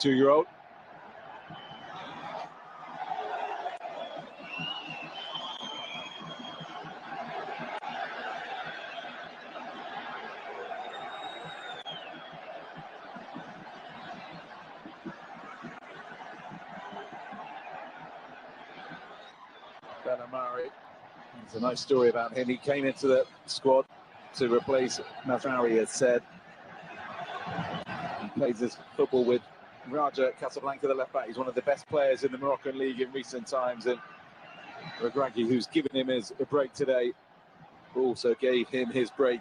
22-year-old. There's a nice story about him. He came into the squad to replace Mazraoui, as said. He plays his football with Raja Casablanca, the left back. He's one of the best players in the Moroccan league in recent times. And Regragui, who's given him a break today, also gave him his break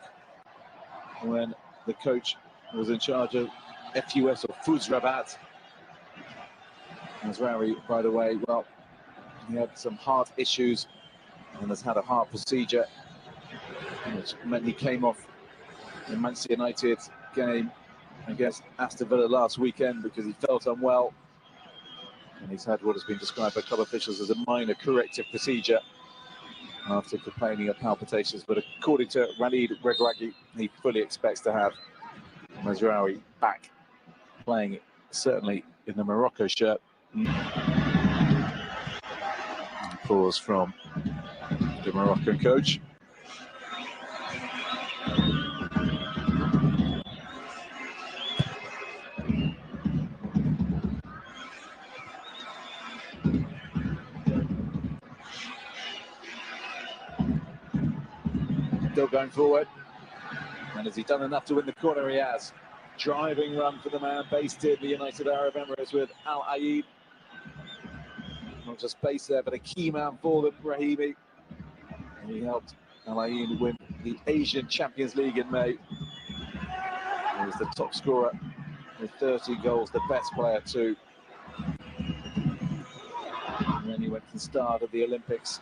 when the coach was in charge of FUS or Fuz Rabat. Mazraoui, by the way, well, he had some heart issues and has had a heart procedure, which meant he came off the Manchester United game against Aston Villa last weekend because he felt unwell. And he's had what has been described by club officials as a minor corrective procedure after complaining of palpitations. But according to Walid Regragui, he fully expects to have Mazraoui back playing, certainly in the Morocco shirt. Pause from the Moroccan coach. Still going forward. And has he done enough to win the corner? He has. Driving run for the man based in the United Arab Emirates with Al Aid. Not just base there, but a key man for them, Brahimi. And he helped Al Ain win the Asian Champions League in May. He was the top scorer with 30 goals, the best player too. And then he went to the start of the Olympics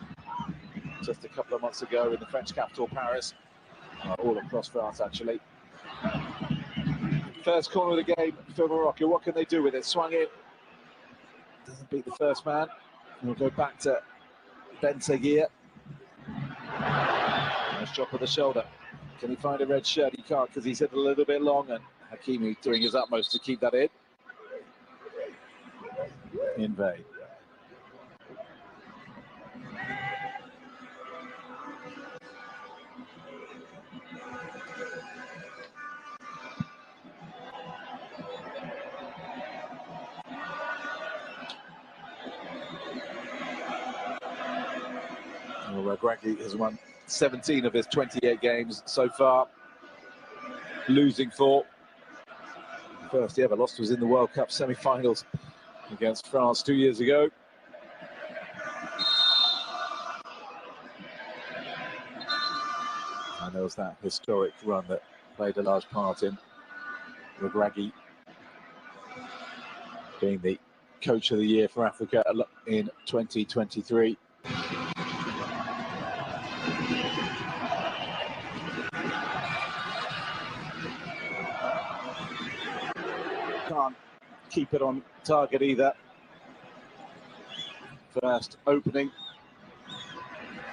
just a couple of months ago in the French capital, Paris. All across France, actually. First corner of the game for Morocco. What can they do with it? Swung in. Doesn't beat the first man. We'll go back to Ben Seguir. Nice drop of the shoulder. Can he find a red shirt? He can't because he's hit a little bit long, and Hakimi doing his utmost to keep that in. In vain. Regragui has won 17 of his 28 games so far, losing 4. First he ever lost was in the World Cup semi-finals against France 2 years ago. And there was that historic run that played a large part in Regragui being the coach of the year for Africa in 2023. Can't keep it on target either. First opening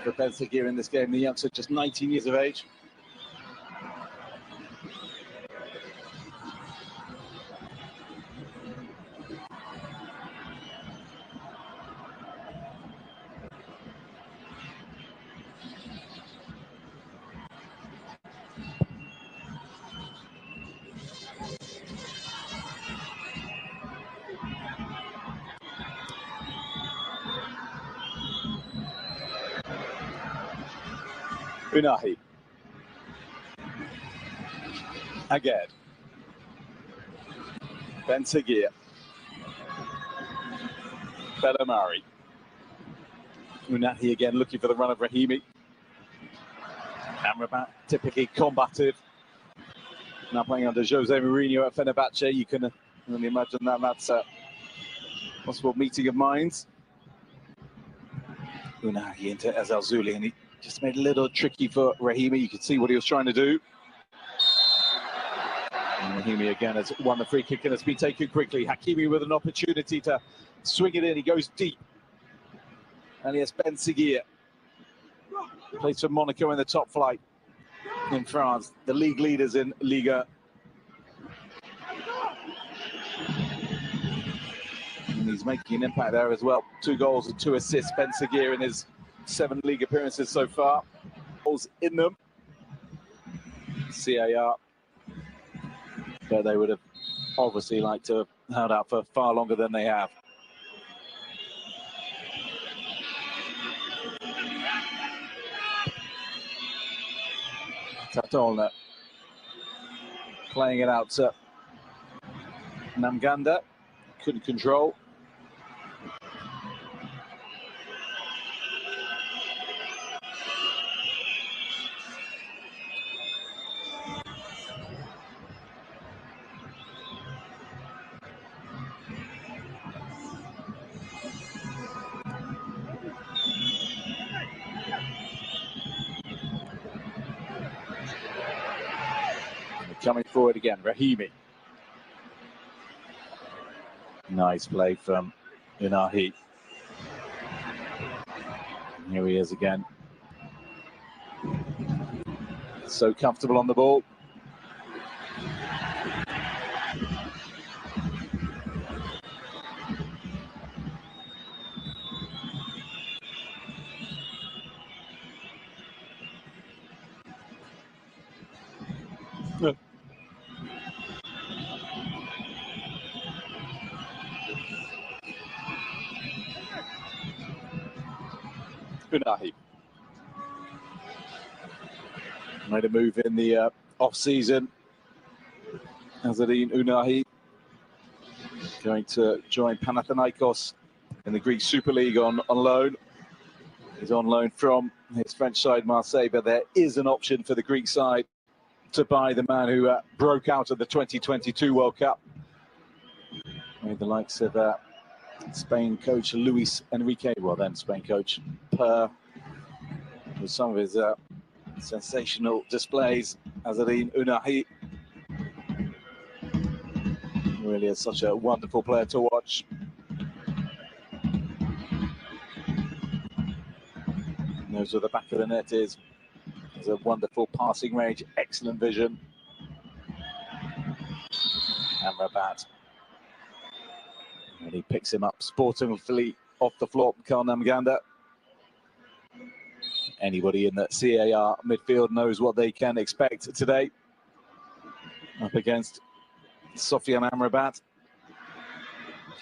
for Ben Seguir in this game, the youngster just 19 years of age. Unahi. Again. Ben Seguir. Bellamari. Unahi again looking for the run of Rahimi. Amrabat, typically combative. Now playing under Jose Mourinho at Fenerbahce. You can only imagine that that's a possible meeting of minds. Unahi into Ezal Zuli, and he just made it a little tricky for Rahimi. You could see what he was trying to do. And Rahimi again has won the free kick and it's been taken quickly. Hakimi with an opportunity to swing it in. He goes deep. And yes, Ben Seguir plays for Monaco in the top flight in France, the league leaders in Liga. And he's making an impact there as well. 2 goals and 2 assists, Spencer Gear, in his 7 league appearances so far. Goals in them. CAR. But they would have obviously liked to have held out for far longer than they have. Tatolna playing it out to Namganda. Couldn't control. Coming forward again, Rahimi. Nice play from Unahi. Here he is again. So comfortable on the ball. Unahi made a move in the off-season. Azadine Unahi going to join Panathinaikos in the Greek Super League on loan. He's on loan from his French side, Marseille, but there is an option for the Greek side to buy the man who broke out of the 2022 World Cup. With the likes of Spain coach Luis Enrique, well then Spain coach Per, with some of his sensational displays. Azadine Unahi really is such a wonderful player to watch. Knows where the back of the net is. Has a wonderful passing range, excellent vision. Amrabat. And he picks him up sportingly off the floor, Karl Namganda. Anybody in the CAR midfield knows what they can expect today. Up against Sofiane Amrabat,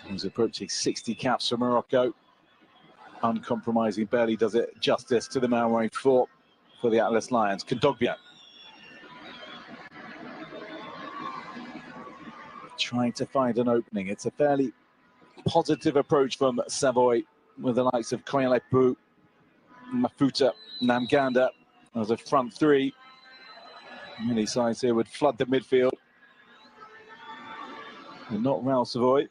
who's approaching 60 caps for Morocco. Uncompromising, barely does it justice to the man wearing 4 for the Atlas Lions. Kondogbia trying to find an opening. It's a fairly positive approach from Savoy, with the likes of Koyalepu, Mafuta, Namganda as a front 3. Many sides here would flood the midfield. And not Real Savoy.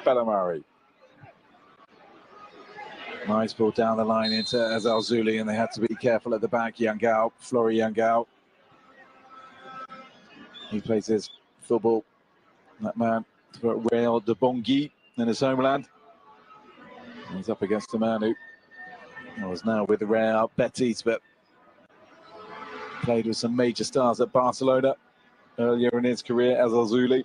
Bellamari. Nice ball down the line into Azal Zuli, and they had to be careful at the back. Yangao, Flori Yangao. He plays his football, that man, for Real de Bongui in his homeland. He's up against a man who was now with Real Betis, but played with some major stars at Barcelona earlier in his career, Azal Zuli.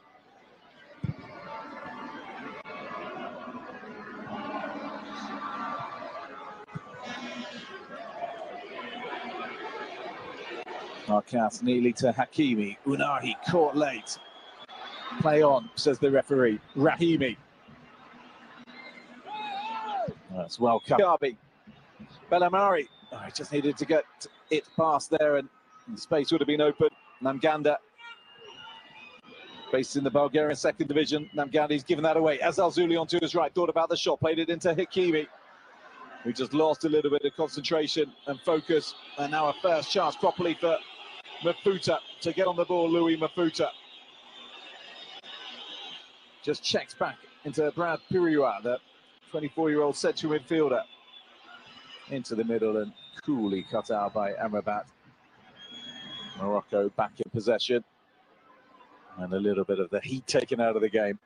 Marcas nearly to Hakimi. Unahi caught late. Play on, says the referee. Rahimi. That's well cut. Gabi. Bellamari. Oh, he just needed to get it past there, and the space would have been open. Namganda. Based in the Bulgarian second division. Namganda's given that away. Azal Zuli onto his right. Thought about the shot. Played it into Hakimi, who just lost a little bit of concentration and focus. And now a first chance properly for Mafuta to get on the ball. Louis Mafuta just checks back into Brad Piriwa, the 24-year-old central midfielder, into the middle and coolly cut out by Amrabat. Morocco back in possession, and a little bit of the heat taken out of the game.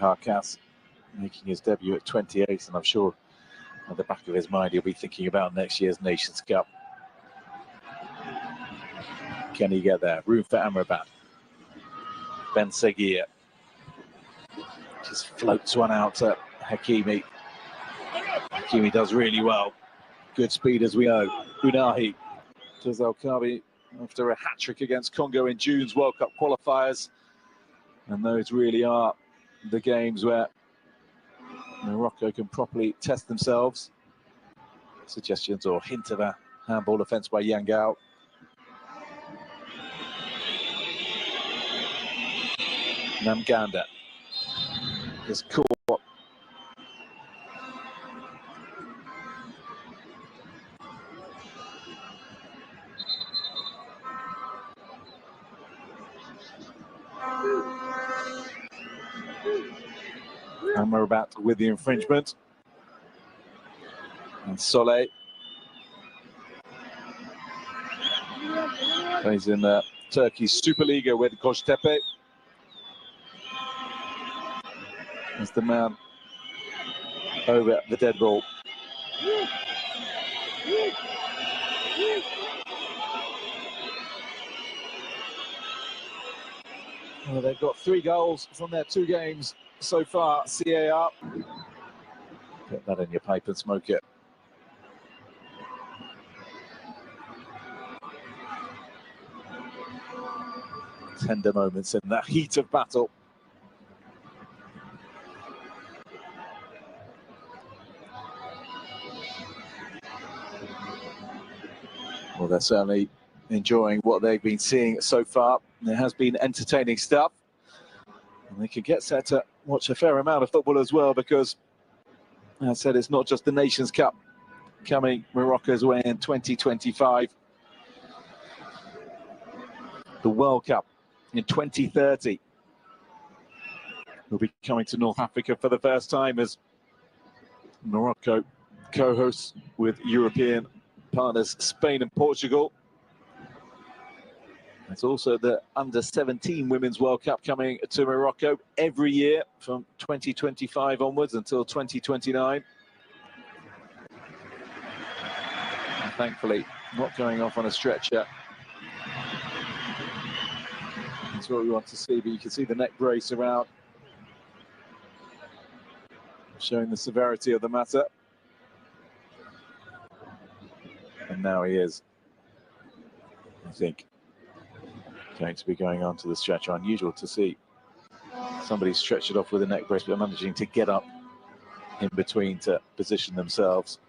Harkas making his debut at 28, and I'm sure at the back of his mind he'll be thinking about next year's Nations Cup. Can he get there? Room for Amrabat. Ben Seguir just floats one out to Hakimi. Hakimi does really well. Good speed, as we know. Unahi does Al-Kabi after a hat-trick against Congo in June's World Cup qualifiers. And those really are the games where Morocco can properly test themselves. Suggestions or hint of a handball offence by Yangao. Namganda is caught. Amrabat with the infringement. And Soleil plays in Turkey's Superliga with Göztepe. As the man over the dead ball. Well, they've got 3 goals from their 2 games so far, CAR. Put that in your pipe and smoke it. Tender moments in the heat of battle. Well, they're certainly enjoying what they've been seeing so far. There has been entertaining stuff. And they can get set to watch a fair amount of football as well, because, as I said, it's not just the Nations Cup coming Morocco's way in 2025. The World Cup in 2030 will be coming to North Africa for the first time, as Morocco co-hosts with European partners Spain and Portugal. There's also the Under-17 Women's World Cup coming to Morocco every year from 2025 onwards until 2029. And thankfully, not going off on a stretcher. That's what we want to see, but you can see the neck brace around, showing the severity of the matter. And now he is, I think, going to be going on to the stretcher. Unusual to see somebody stretch it off with a neck brace, but managing to get up in between to position themselves.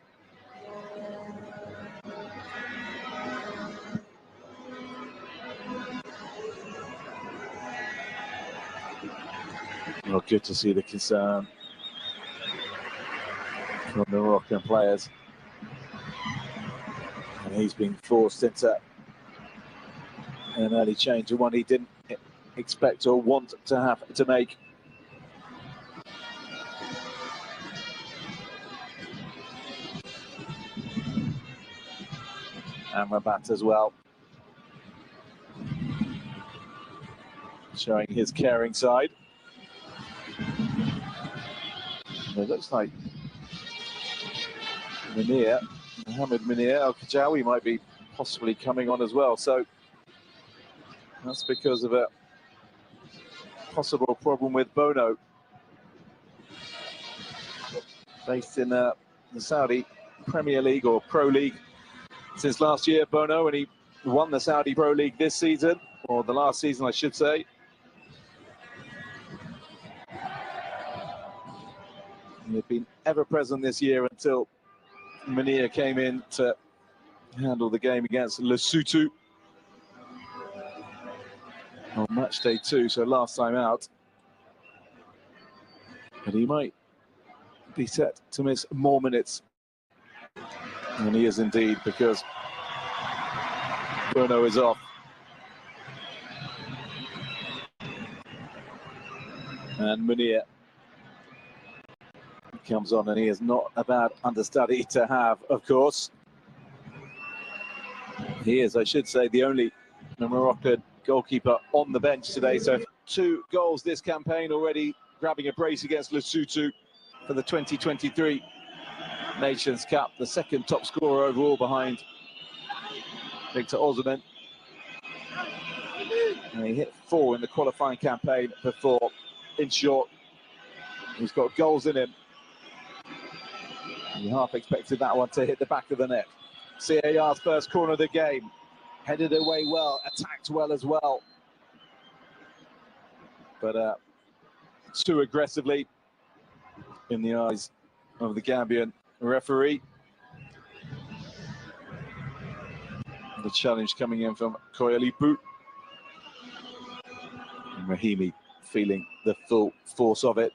Well, good to see the concern from the Moroccan players. And he's been forced into an early change, one he didn't expect or want to have to make. Amrabat as well, showing his caring side. And it looks like Mohamed Munir Al-Kajawi might be possibly coming on as well. So that's because of a possible problem with Bono. Based in the Saudi Premier League or Pro League since last year, Bono, and he won the Saudi Pro League this season, or the last season, I should say. He had been ever present this year until Munir came in to handle the game against Lesotho on match day 2, so last time out. But he might be set to miss more minutes. And he is indeed, because Bono is off. And Munir comes on, and he is not a bad understudy to have, of course. He is, I should say, the only Moroccan goalkeeper on the bench today. So 2 goals this campaign already grabbing a brace against Lesotho for the 2023 Nations Cup, the second top scorer overall behind Victor Osimhen. And he hit 4 in the qualifying campaign before. In short, he's got goals in him. You half expected that one to hit the back of the net. CAR's first corner of the game. Headed away well, attacked well as well. But too aggressively in the eyes of the Gambian referee. The challenge coming in from Koyalipu. And Rahimi feeling the full force of it.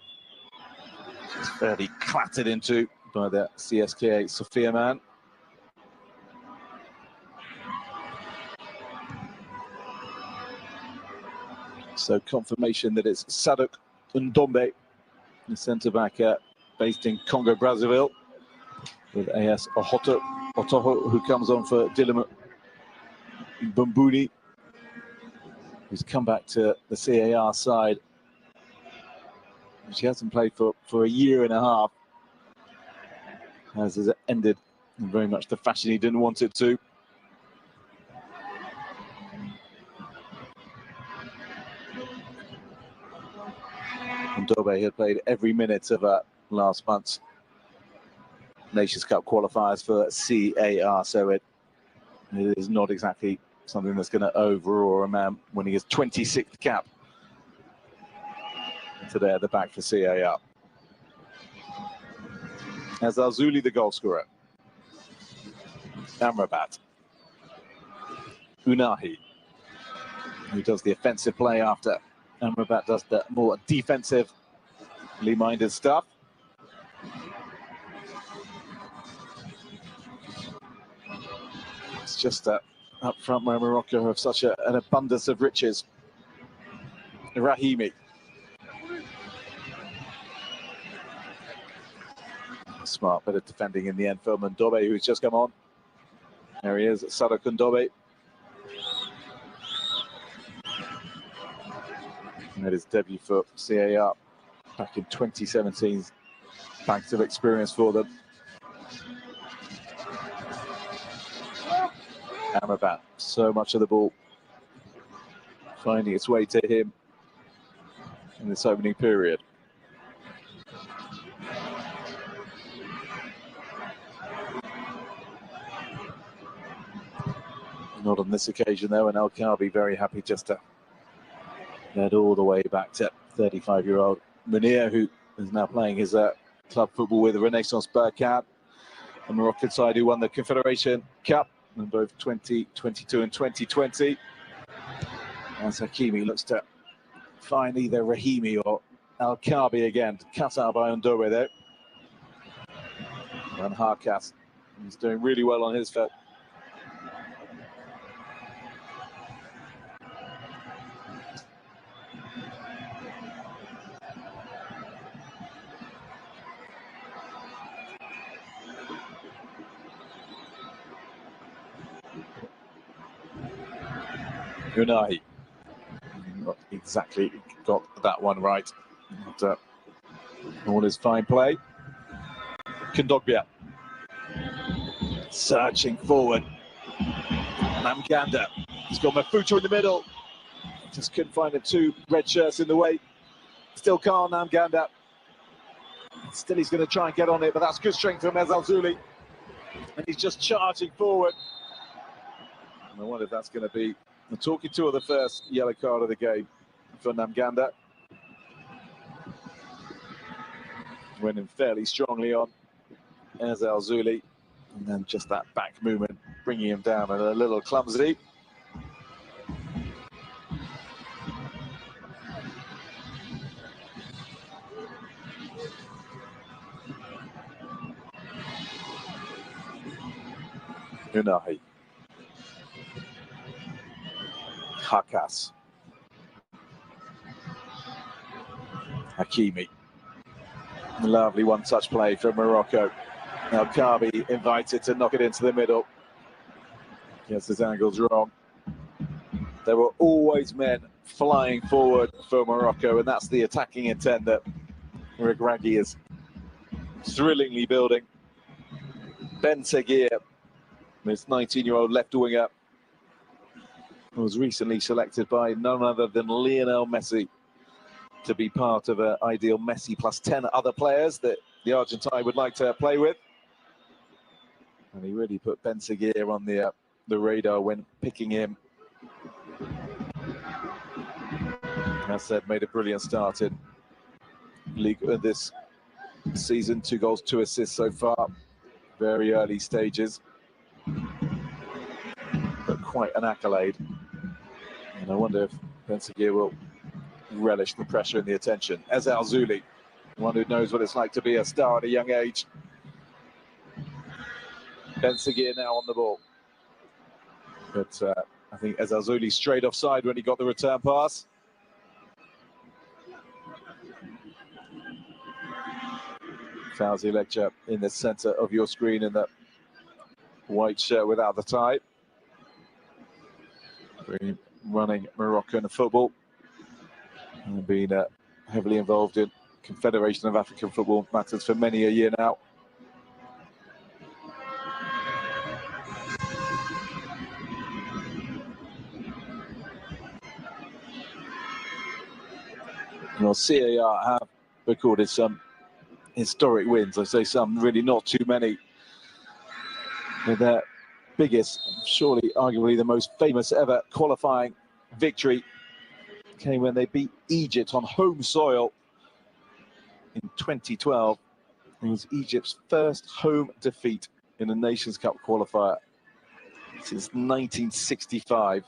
It's fairly clattered into by the CSKA Sophia man. So confirmation that it's Sadok Ndombe, the centre-back based in Congo, Brazzaville, with AS Otoho, who comes on for Dylan Bumbuni, who's come back to the CAR side. She hasn't played for a year and a half, as has ended in very much the fashion he didn't want it to. Ndobe had played every minute of last month's Nations Cup qualifiers for CAR, so it is not exactly something that's going to overawe a man winning his 26th cap today at the back for CAR. As Azuli, the goal scorer. Amrabat. Unahi, who does the offensive play after Amrabat does the more defensively minded stuff. It's just up front where Morocco have such an abundance of riches. Rahimi. Smart bit of defending in the end for Ndobe, who's just come on. There he is, Sadok Ndobe. Made his debut for CAR back in 2017. Banks of experience for them. Amrabat, so much of the ball finding its way to him in this opening period. Not on this occasion though, and El-Kabi very happy just to head all the way back to 35-year-old Munir, who is now playing his club football with Renaissance Berkane, the Moroccan side who won the Confederation Cup in both 2022 and 2020. As Hakimi looks to find either Rahimi or El-Kabi again, cut out by Ndobe though. And Harkas is doing really well on his foot. Unahi, not exactly got that one right. But, all his fine play. Kondogbia searching forward. Namganda, he's got Mafuto in the middle. Just couldn't find the 2 red shirts in the way. Still calm, Namganda. Still he's going to try and get on it, but that's good strength from Azuli. And he's just charging forward. And I wonder if that's going to be the talking to of the first yellow card of the game for Namganda. Went in fairly strongly on Azuli, and then just that back movement bringing him down and a little clumsy. Unahi. Hakas. Hakimi. Lovely one-touch play from Morocco. Now El-Kabi invited to knock it into the middle. Gets his angles wrong. There were always men flying forward for Morocco, and that's the attacking intent that Regragui is thrillingly building. Ben Seguir, this 19-year-old left winger, was recently selected by none other than Lionel Messi to be part of an ideal Messi plus 10 other players that the Argentine would like to play with. And he really put Ben Seguir on the radar when picking him. As said, made a brilliant start in league this season. 2 goals, 2 assists so far. Very early stages, but quite an accolade. And I wonder if Ben Seguir will relish the pressure and the attention. Ezel Zuli, one who knows what it's like to be a star at a young age. Ben Seguir now on the ball. But I think Ezel Zuli straight offside when he got the return pass. Fauzi Lecture in the centre of your screen in the white shirt without the tie. Running Moroccan football and been heavily involved in Confederation of African Football matters for many a year now. Well, CAR have recorded some historic wins. I say some, really not too many. With their biggest, surely arguably the most famous ever qualifying victory came when they beat Egypt on home soil in 2012. It was Egypt's first home defeat in a Nations Cup qualifier since 1965.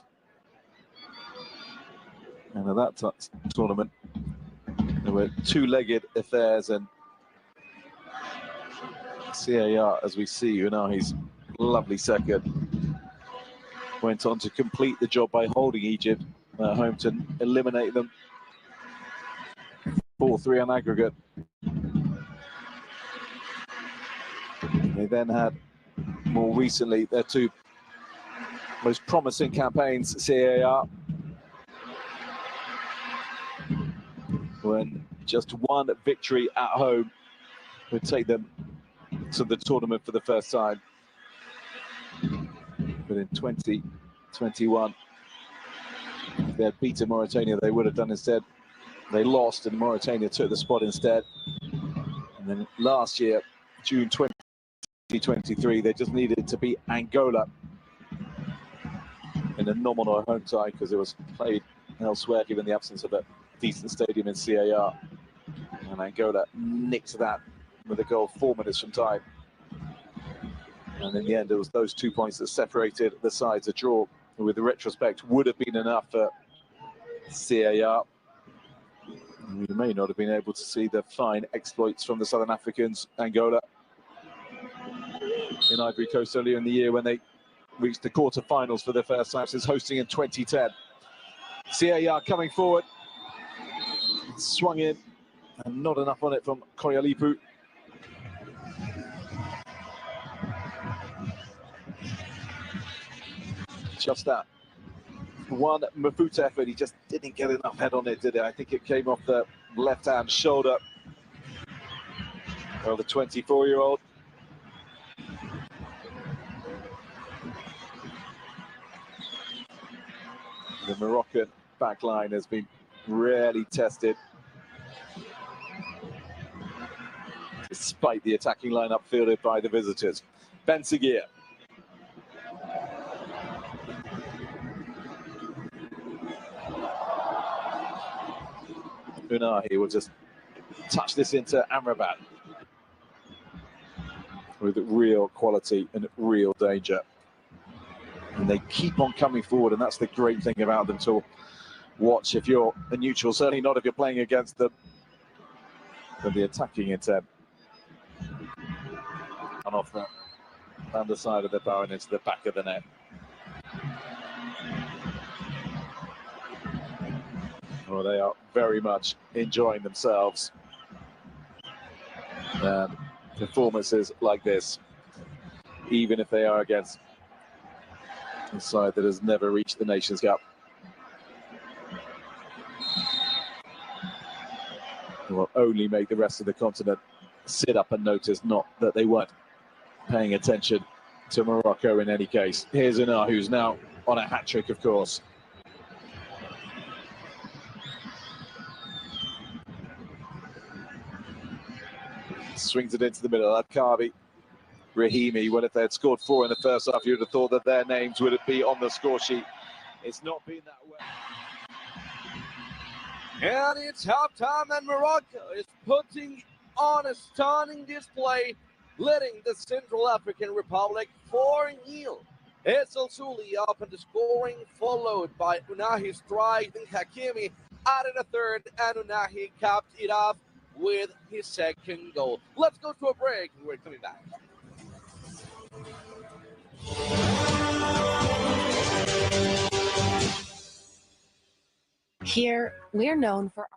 And at that tournament, there were 2-legged affairs, and CAR, as we see, Unahi's lovely second, went on to complete the job by holding Egypt at home to eliminate them 4-3 on aggregate. They then had, more recently, their 2 most promising campaigns, CAR, when just 1 victory at home would take them to the tournament for the first time. But in 2021, if they had beaten Mauritania, they would have done instead. They lost, and Mauritania took the spot instead. And then last year, June 2023, they just needed to beat Angola in a nominal home tie because it was played elsewhere, given the absence of a decent stadium in CAR. And Angola nicked that with a goal 4 minutes from time. And in the end, it was those 2 points that separated the sides. A draw, with the retrospect, would have been enough for CAR. We may not have been able to see the fine exploits from the Southern Africans, Angola, in Ivory Coast earlier in the year when they reached the quarter-finals for the first time since hosting in 2010. CAR coming forward, swung in, and not enough on it from Koyalipu. Just that 1 Mafuta effort, he just didn't get enough head on it, did it? I think it came off the left-hand shoulder of the 24-year-old. The Moroccan backline has been rarely tested, despite the attacking lineup fielded by the visitors. Ben Seguir. Unahi will just touch this into Amrabat with real quality and real danger. And they keep on coming forward, and that's the great thing about them to watch if you're a neutral, certainly not if you're playing against them. But the attacking intent and off the underside of the bar and into the back of the net. Well, they are very much enjoying themselves. Performances like this, even if they are against a side that has never reached the Nations Cup. will only make the rest of the continent sit up and notice not that they weren't paying attention to Morocco in any case. Here's Una, who's now on a hat-trick, of course. Swings it into the middle. Akabi, Rahimi. Well, if they had scored 4 in the first half, you would have thought that their names would be on the score sheet. It's not been that way. And it's halftime, and Morocco is putting on a stunning display, leading the Central African Republic 4-0. Ezel Suli opened the scoring, followed by Unahi strike. Then Hakimi added a third, and Unahi capped it off with his second goal. Let's go to a break, and we're coming back. Here, we're known for our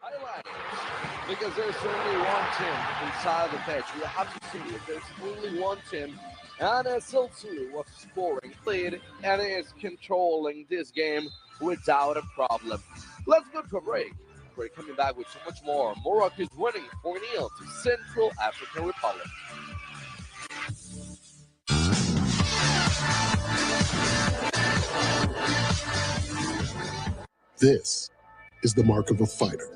Highlights, because there's only one team inside the pitch. We have to see it. There's only one team, and Silsulu was scoring lead and is controlling this game without a problem. Let's go to a break. We're coming back with so much more. Morocco is winning 4-0 to Central African Republic. This is the mark of a fighter.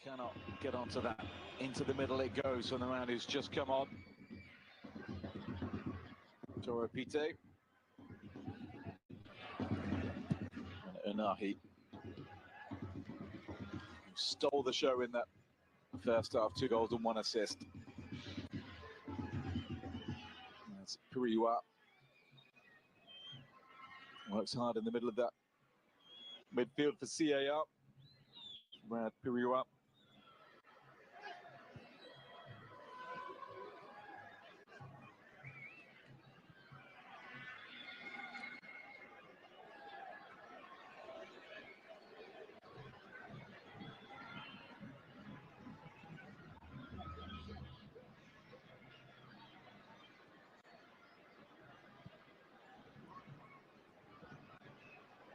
cannot get onto that. Into the middle it goes from the man who's just come on. Toro Pite. And Unahi, who stole the show in that first half, 2 goals and 1 assist. That's Piriwa. Works hard in the middle of that midfield for CAR. Brad Piriwa.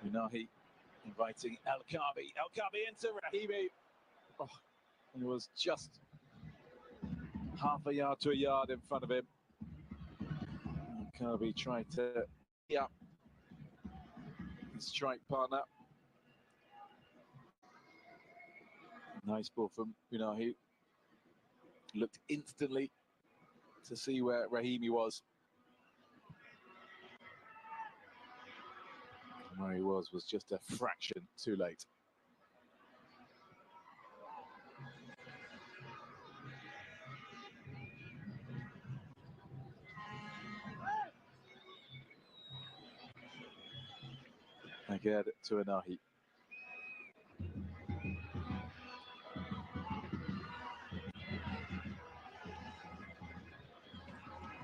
Unahi inviting El Kabi. El Kabi into Rahimi. Oh, he was just half a yard to a yard in front of him. El Kabi tried to his strike partner. Nice ball from Unahi. Looked instantly to see where Rahimi was. And where he was just a fraction too late. Again to Unahi.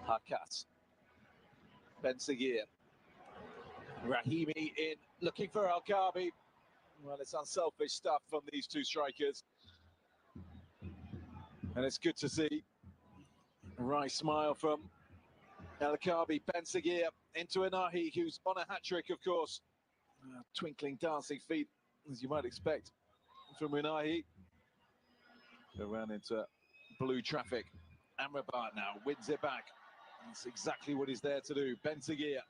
Hakas. Ben Seguir. Rahimi in, looking for El Kabi. Well, it's unselfish stuff from these two strikers. And it's good to see a wry smile from El Kabi. Ben Seguir into Unahi, who's on a hat-trick, of course. Twinkling, dancing feet, as you might expect from Unahi. Go around into blue traffic. Amrabat now wins it back. That's exactly what he's there to do. Ben Seguir.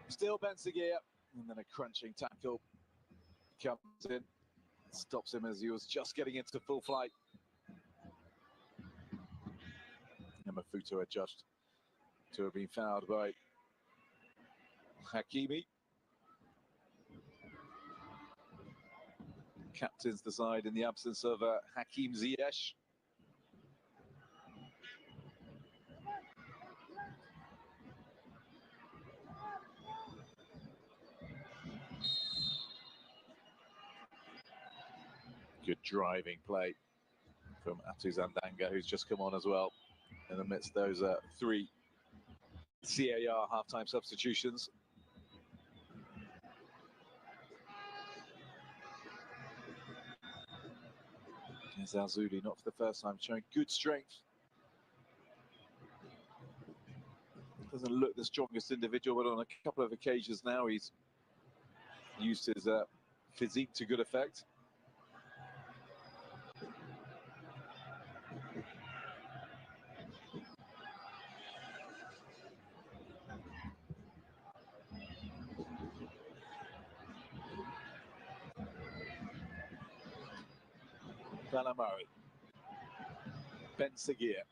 Still Ben Seguir. And then a crunching tackle comes in. Stops him as he was just getting into full flight. And Mafuto adjust to have been fouled by Hakimi. Captains the side in the absence of Hakim Ziyech. Good driving play from Atu Zandanga, who's just come on as well, in the midst of those 3 CAR half-time substitutions. There's Alzuli, not for the first time, showing good strength. Doesn't look the strongest individual, but on a couple of occasions now he's used his physique to good effect. Balamari. Ben Seguir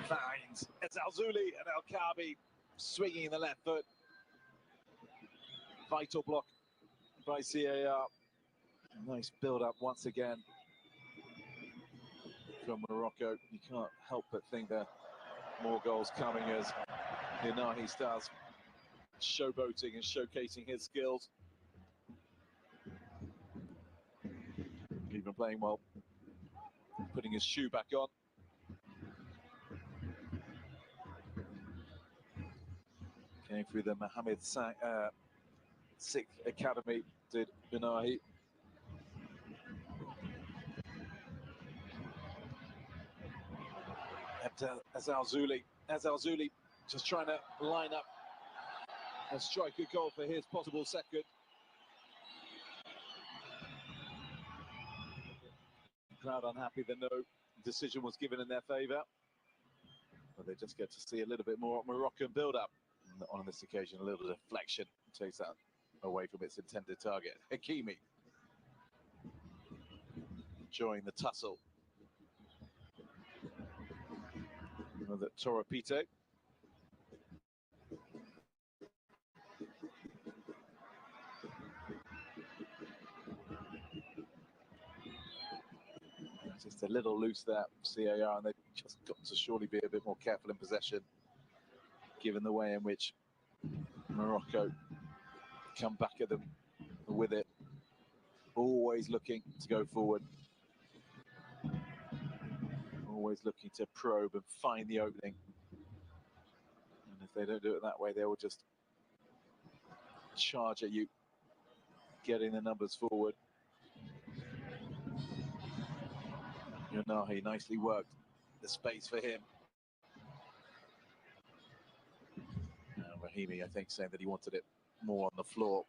finds Alzuli and El Kabi swinging the left foot. Vital block by CAR. Nice build up once again from Morocco. You can't help but think that more goals coming as Unahi starts showboating and showcasing his skills. Even playing well, putting his shoe back on. Came through the Mohammed Sixth Academy, did Unahi. As Alzuli just trying to line up and strike a goal for his possible second. Crowd unhappy that no decision was given in their favour. But they just get to see a little bit more Moroccan build-up. On this occasion, a little deflection takes that away from its intended target. Hakimi. enjoying the tussle with the Toropito. Just a little loose there, CAR, and they've just got to surely be a bit more careful in possession, given the way in which Morocco come back at them with it, always looking to go forward, always looking to probe and find the opening. And if they don't do it that way, they will just charge at you, getting the numbers forward. Yonahi nicely worked the space for him. Rahimi, I think, saying that he wanted it more on the floor.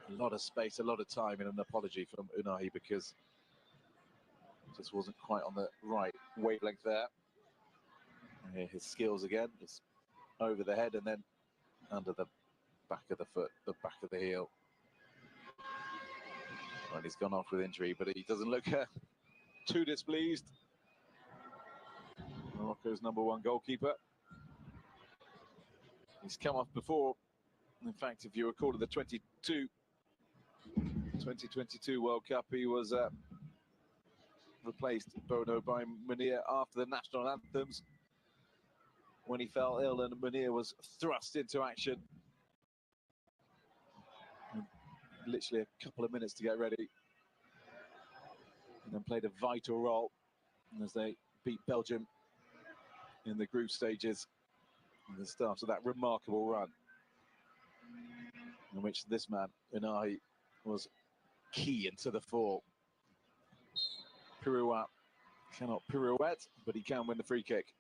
A lot of space, a lot of time, and an apology from Unahi because it just wasn't quite on the right wavelength there. And here his skills again, just over the head and then under the back of the foot, the back of the heel. Well, he's gone off with injury, but he doesn't look too displeased. Morocco's #1 goalkeeper. He's come off before. In fact, if you recall, at the 2022 World Cup, he was replaced Bono by Munir after the national anthems when he fell ill and Munir was thrust into action. And literally a couple of minutes to get ready. And then played a vital role as they beat Belgium in the group stages at the start of that remarkable run, in which this man, Unahi, was key into the fore. Pirouette cannot pirouette, but he can win the free kick.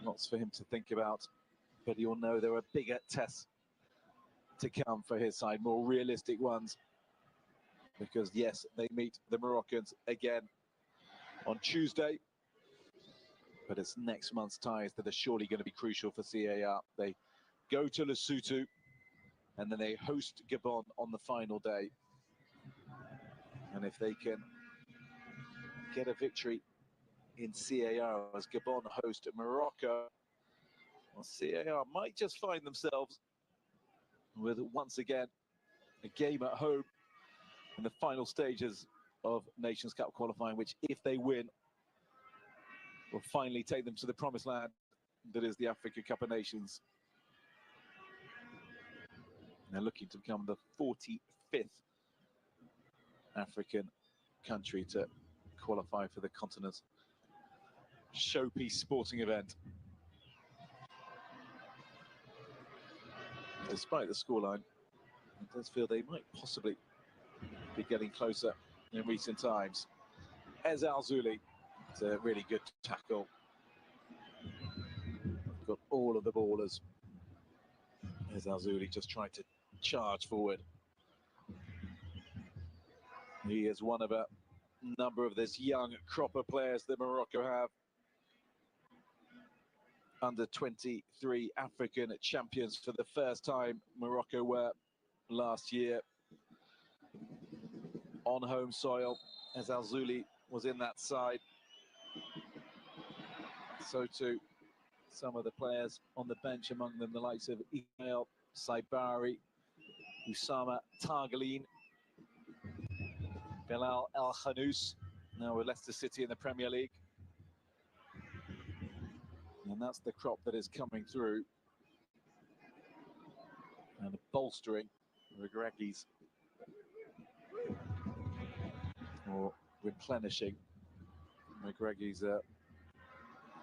Lots for him to think about, but he'll know there are bigger tests to come for his side, more realistic ones. Because yes, they meet the Moroccans again on Tuesday, but it's next month's ties that are surely going to be crucial for CAR. They go to Lesotho and then they host Gabon on the final day. And if they can get a victory in CAR as Gabon host Morocco, well, CAR might just find themselves with, once again, a game at home in the final stages of Nations Cup qualifying, which, if they win, will finally take them to the promised land that is the Africa Cup of Nations. They're looking to become the 45th African country to qualify for the continent's showpiece sporting event. Despite the scoreline, it does feel they might possibly be getting closer in recent times. Ez Al-Zouli, it's a really good tackle. Got all of the ballers. Ez Al-Zouli just trying to charge forward. He is one of a number of this young crop of players that Morocco have. Under 23 African champions for the first time. Morocco were last year on home soil, as Al-Zouli was in that side. So too some of the players on the bench, among them the likes of Ismail Saibari, Usama Targalin, Bilal El Khanous, now with Leicester City in the Premier League. And that's the crop that is coming through and bolstering Regregi's, or replenishing Regregi's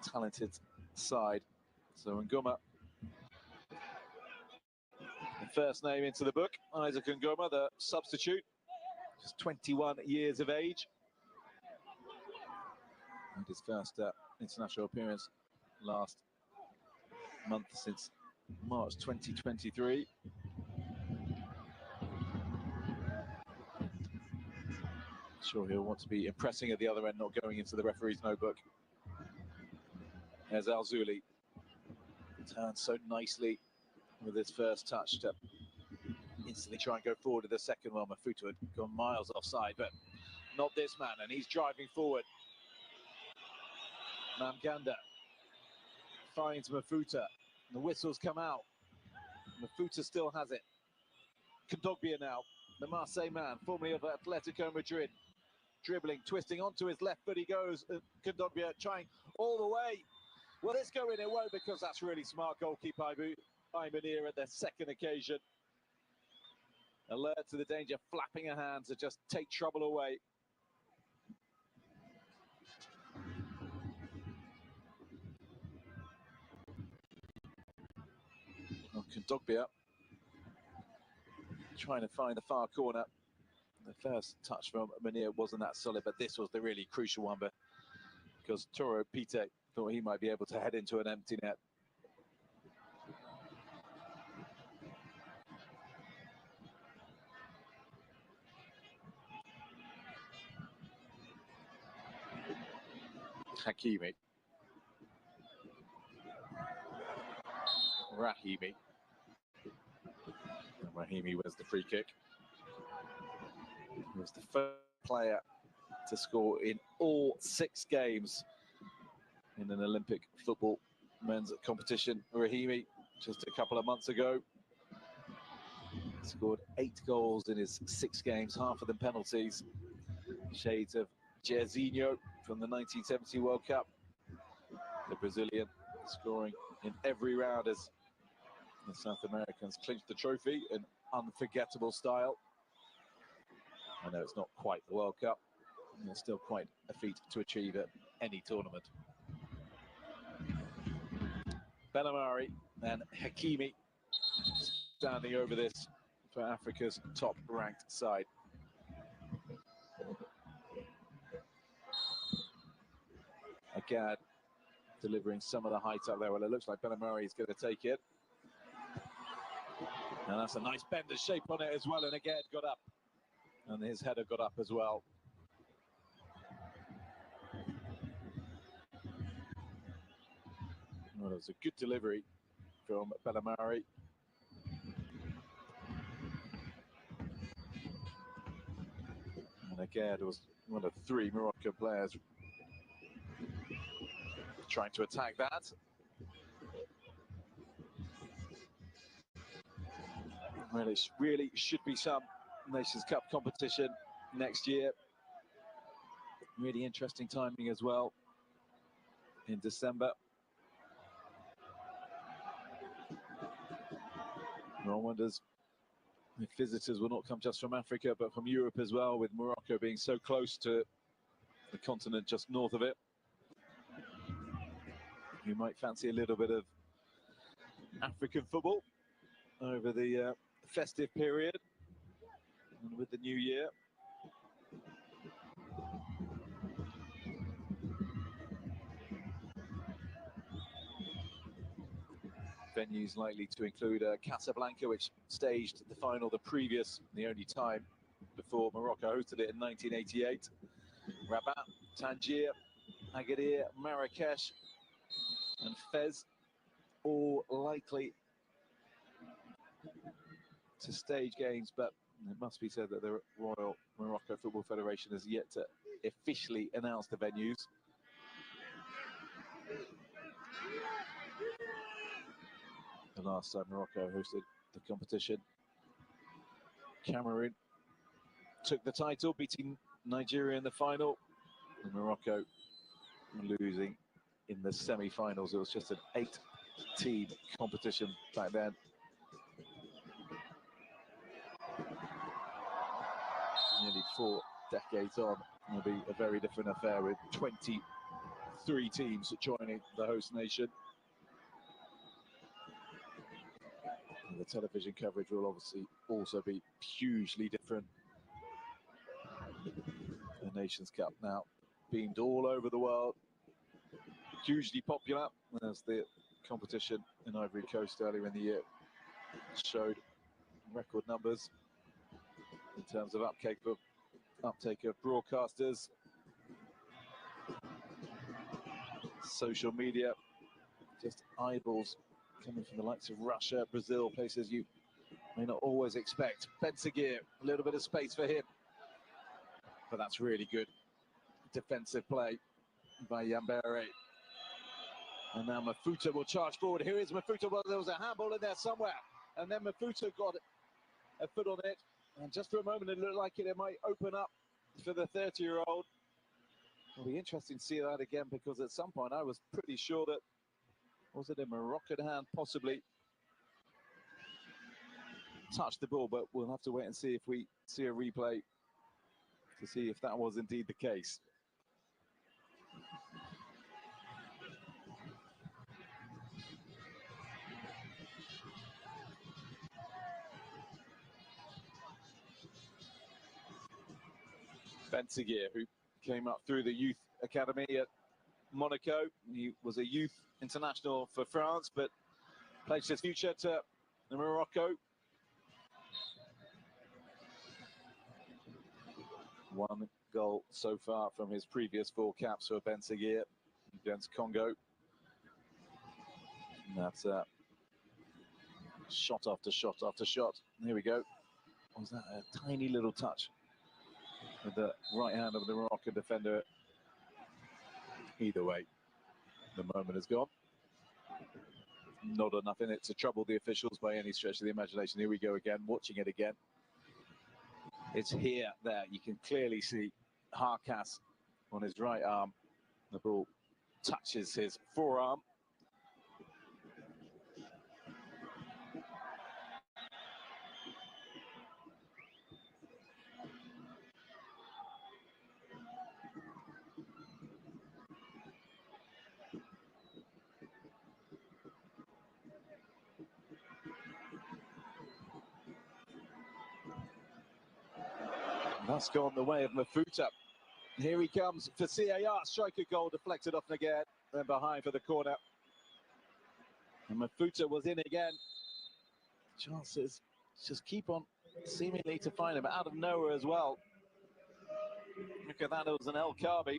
talented side. So Ngoma, the first name into the book, Isaac Ngoma, the substitute, just 21 years of age. And his first international appearance last month since March 2023. Sure, he'll want to be impressing at the other end, not going into the referee's notebook. As Al-Zouli turns so nicely with his first touch to instantly try and go forward to the second one. Mafuta had gone miles offside, but not this man, and he's driving forward. Mamganda finds Mafuta. The whistles come out. Mafuta still has it. Kondogbia now, the Marseille man, formerly of Atletico Madrid. Dribbling, twisting onto his left foot he goes. Kondogbia trying all the way. Will this go in? It won't, because that's really smart goalkeeper Imanir at the second occasion. Alert to the danger, flapping her hands to just take trouble away. Well, Kondogbia trying to find the far corner. The first touch from Munir wasn't that solid, but this was the really crucial one, because Toro Pite thought he might be able to head into an empty net. Rahimi wins the free kick. He was the first player to score in all 6 games in an Olympic football men's competition. Rahimi, just a couple of months ago, scored 8 goals in his 6 games, half of them penalties. Shades of Jairzinho from the 1970 World Cup. The Brazilian scoring in every round as the South Americans clinched the trophy in unforgettable style. I know it's not quite the World Cup, and it's still quite a feat to achieve at any tournament. Bellamari and Hakimi standing over this for Africa's top-ranked side. Agad delivering some of the height up there. Well, it looks like Bellamari is going to take it. And that's a nice bender shape on it as well, and Agad got up. And his header got up as well. Well, it was a good delivery from Bellamari. And Agad was one of 3 Moroccan players trying to attack that. Well, it really should be some Nations Cup competition next year. Really interesting timing as well in December. One wonders if visitors will not come just from Africa, but from Europe as well, with Morocco being so close to the continent just north of it. You might fancy a little bit of African football over the festive period and with the new year. Venues likely to include Casablanca, which staged the final the only time before Morocco hosted it in 1988. Rabat, Tangier, Agadir, Marrakesh and Fez, all likely to stage games, but it must be said that the Royal Morocco Football Federation has yet to officially announce the venues. The last time Morocco hosted the competition, Cameroon took the title, beating Nigeria in the final, and Morocco losing in the semi-finals. It was just an 8-team competition back then. Nearly 4 decades on, it'll be a very different affair with 23 teams joining the host nation. And the television coverage will obviously also be hugely different. The Nations Cup now beamed all over the world, hugely popular, as the competition in Ivory Coast earlier in the year showed record numbers in terms of uptake of broadcasters, social media, just eyeballs coming from the likes of Russia, Brazil, places you May not always expect Bensagir, a little bit of space for him. But that's really good defensive play by Yambere. And now Mafuta will charge forward. Here is Mafuta. Well, there was a handball in there somewhere. And then Mafuta got a foot on it. And just for a moment, it looked like it might open up for the 30-year-old. It'll be interesting to see that again, because at some point I was pretty sure that, was it a Moroccan hand, possibly touched the ball, but we'll have to wait and see if we see a replay to see if that was indeed the case. Bensagir, who came up through the youth academy at Monaco. He was a youth international for France, but pledged his future to Morocco. One goal so far from his previous 4 caps for Bensagir against Congo. And that's shot after shot after shot. Here we go. Was that a tiny little touch with the right hand of the Moroccan defender? Either way, the moment is gone. Not enough in it to trouble the officials by any stretch of the imagination. Here we go again, watching it again. It's here, there. You can clearly see Harkas on his right arm. The ball touches his forearm. That's gone the way of Mafuta. Here he comes for CAR. Striker goal deflected off again. Then behind for the corner. And Mafuta was in again. Chances just keep on seemingly to find him out of nowhere as well. Look at that, it was an El Kabi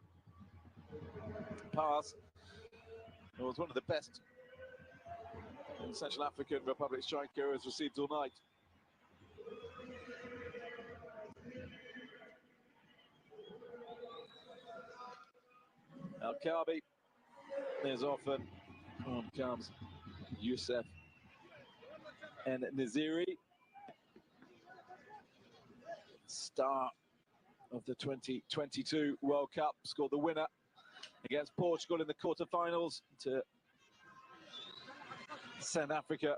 pass. It was one of the best Central African Republic striker has received all night. El Kabi is often. On comes Youssef and Naziri. Star of the 2022 World Cup, scored the winner against Portugal in the quarterfinals to send Africa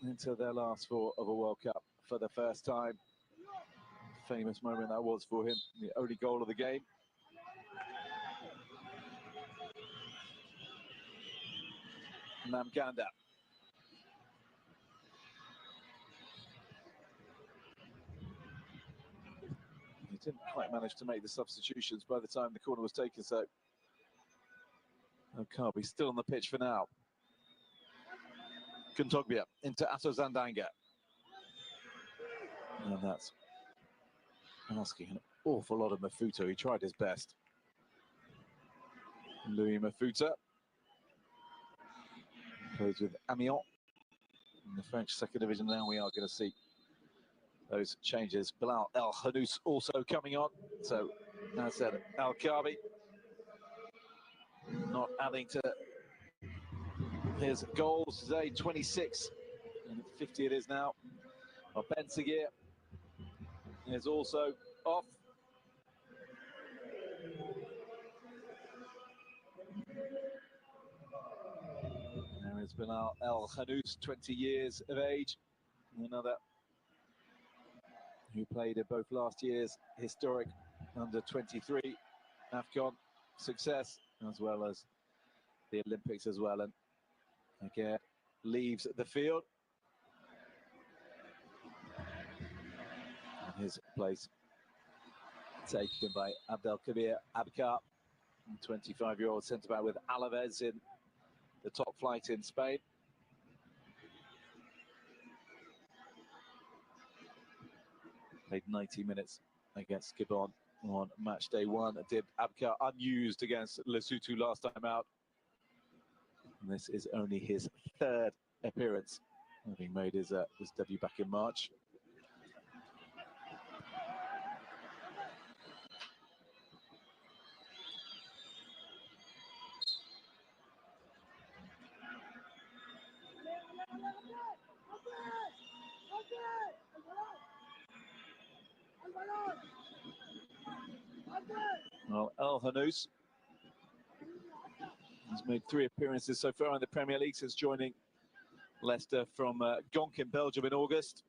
into their last 4 of a World Cup for the first time. Famous moment that was for him, the only goal of the game. Namganda. He didn't quite manage to make the substitutions by the time the corner was taken, so Okabe still on the pitch for now. Kuntogbia into Atozandanga. And that's asking an awful lot of Mafuta. He tried his best. Louis Mafuta plays with Amiens in the French second division. Now we are going to see those changes. Bilal El Hanous also coming on. So, as I said, El Kabi not adding to his goals today. 26 and 50 it is now. Well, Bensagir is also off. There is Bilal El Hanous, 20 years of age. Another who played in both last year's historic under-23 AFCON success, as well as the Olympics as well. And again, leaves the field. And his place taken by Abdelkabir Abkar, 25-year-old centre-back with Alaves in the top flight in Spain. Played 90 minutes against Gabon on match day 1. Did Abkar unused against Lesotho last time out. And this is only his 3rd appearance having made his debut back in March. Well, El Hanous has made 3 appearances so far in the Premier League since joining Leicester from Gonk in Belgium in August.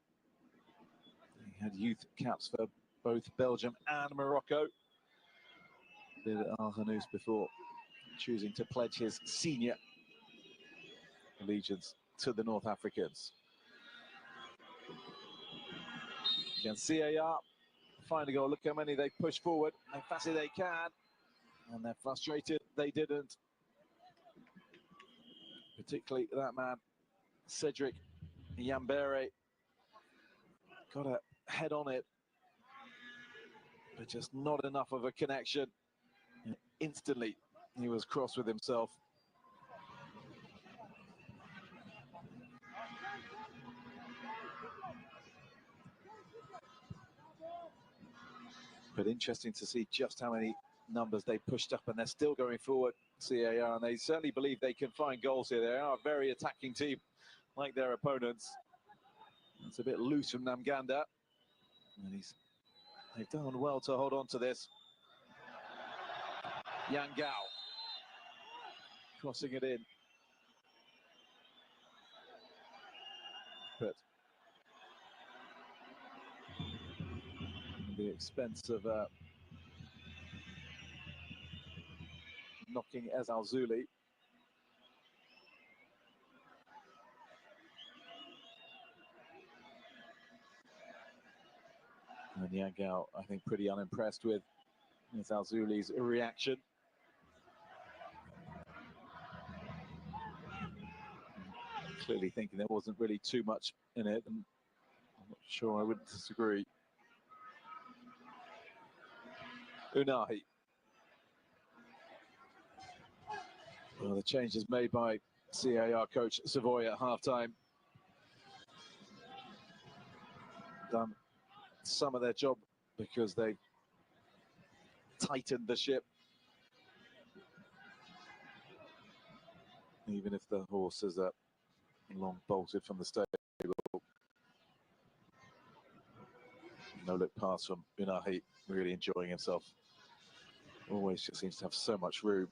He had youth caps for both Belgium and Morocco. Did El Hanous before choosing to pledge his senior allegiance to the North Africans. Again, CAR find a goal. Look how many they push forward, how fast they can, and they're frustrated they didn't. Particularly that man, Cedric Yambere, got a head on it, but just not enough of a connection. And instantly, he was cross with himself. But interesting to see just how many numbers they pushed up, and they're still going forward, CAR, and they certainly believe they can find goals here. They are a very attacking team, like their opponents. It's a bit loose from Namganda, and they've done well to hold on to this. Yangao crossing it in, but at the expense of knocking Ez Al-Zuli. And Yangao, I think, pretty unimpressed with Ez Al-Zuli's reaction. Clearly thinking there wasn't really too much in it, and I'm not sure I would disagree. Unahi. Well, the changes made by CAR coach Savoy at half-time done some of their job because they tightened the ship. Even if the horses are long bolted from the stable. No look pass from Unahi, really enjoying himself. Always just seems to have so much room.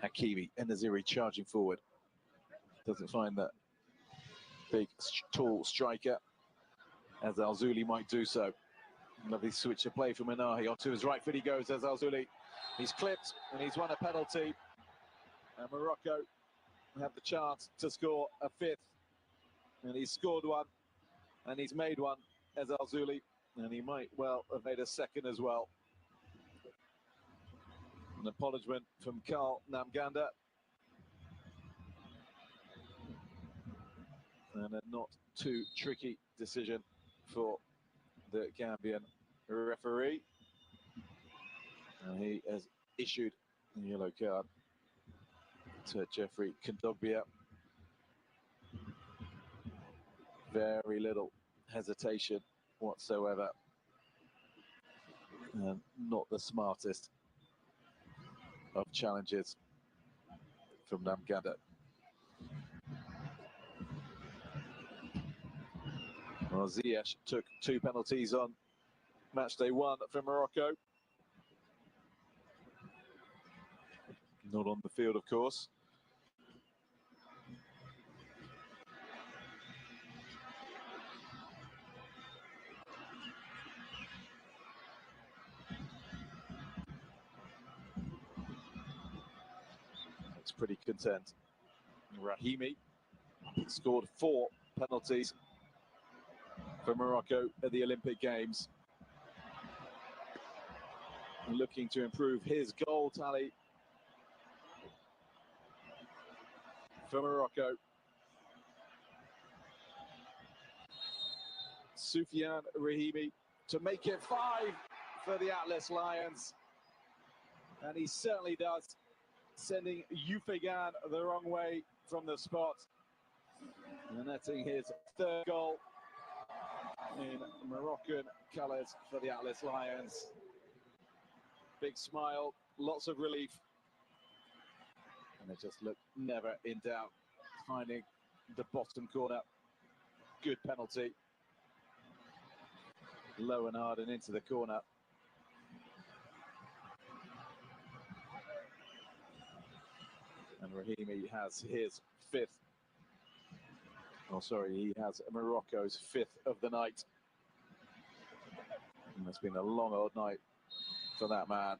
Hakimi and Naziri charging forward. Doesn't find that big, tall striker, as Al-Zuli might do so. Lovely switch of play from Unahi. Onto his right foot he goes, as Al-Zuli. He's clipped and he's won a penalty. And Morocco have the chance to score a 5th. And he's scored one. And he's made one, as Al-Zuli. And he might well have made a 2nd as well. An acknowledgement from Carl Namganda. And a not too tricky decision for the Gambian referee. And he has issued a yellow card to Jeffrey Kondogbia. Very little hesitation whatsoever. And not the smartest of challenges from Namganda. Well, Ziyech took 2 penalties on match day 1 from Morocco. Not on the field, of course. Looks pretty content. Rahimi scored 4 penalties for Morocco at the Olympic Games. Looking to improve his goal tally for Morocco. Soufiane Rahimi to make it 5 for the Atlas Lions. And he certainly does, sending Ufegan the wrong way from the spot. netting his third goal in Moroccan colours for the Atlas Lions. Big smile, lots of relief. And they just look never in doubt, finding the bottom corner. Good penalty. Low and hard and into the corner. And Rahimi has his fifth. Oh, sorry, he has Morocco's fifth of the night. And it's been a long old night for that man.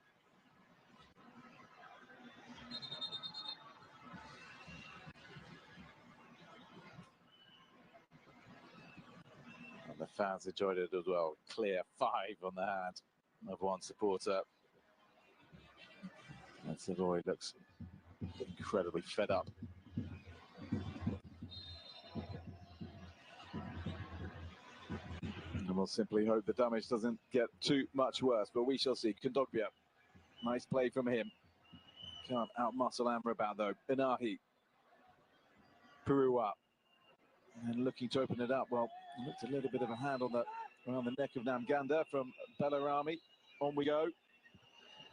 And the fans enjoyed it as well. Clear 5 on the hand of one supporter. And Savoy looks incredibly fed up. And we'll simply hope the damage doesn't get too much worse, but we shall see. Kondogbia, nice play from him. Can't outmuscle Amrabat though. Inahi, Perua, and looking to open it up. Well, looked a little bit of a hand on around the neck of Namganda from Bellarami. On we go.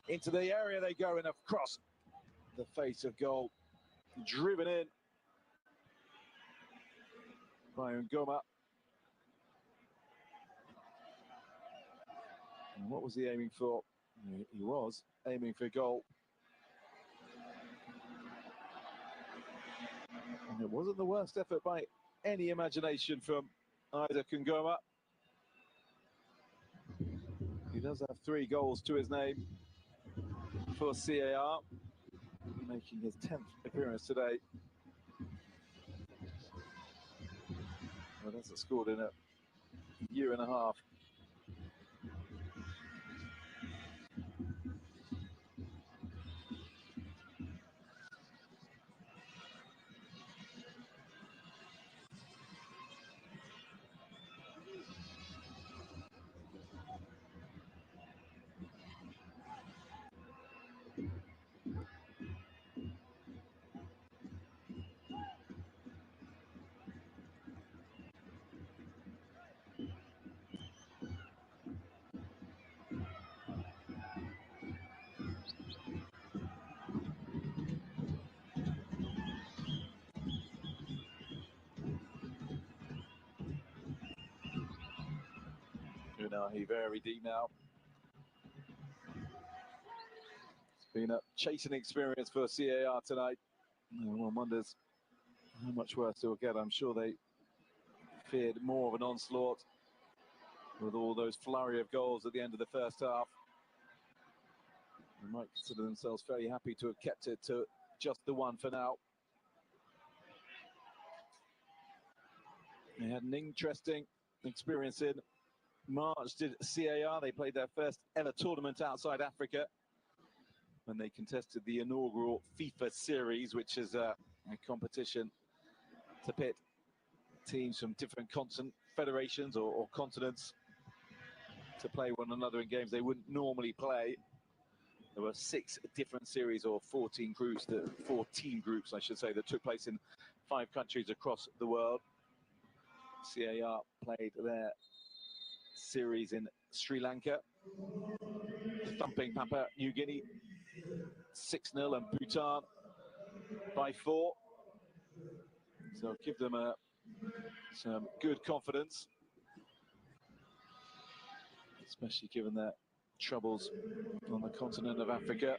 Into the area they go, and across the face of goal. Driven in by Ngoma. And what was he aiming for? He was aiming for goal. And it wasn't the worst effort by any imagination from Isaac Ngoma. He does have 3 goals to his name for CAR, making his 10th appearance today. Well, that's scored in a year and a half. Unahi very deep now. It's been a chasing experience for CAR tonight. One wonders how much worse they'll get. I'm sure they feared more of an onslaught with all those flurry of goals at the end of the first half. They might consider themselves very happy to have kept it to just the one for now. They had an interesting experience in March, did CAR. They played their first ever tournament outside Africa when they contested the inaugural FIFA series, which is a competition to pit teams from different federations or continents to play one another in games they wouldn't normally play. There were 6 different series, or 14 groups, 14 groups, I should say, that took place in 5 countries across the world. CAR played their series in Sri Lanka, thumping Papua New Guinea 6-0, and Bhutan by 4. So give them some good confidence, especially given their troubles on the continent of Africa.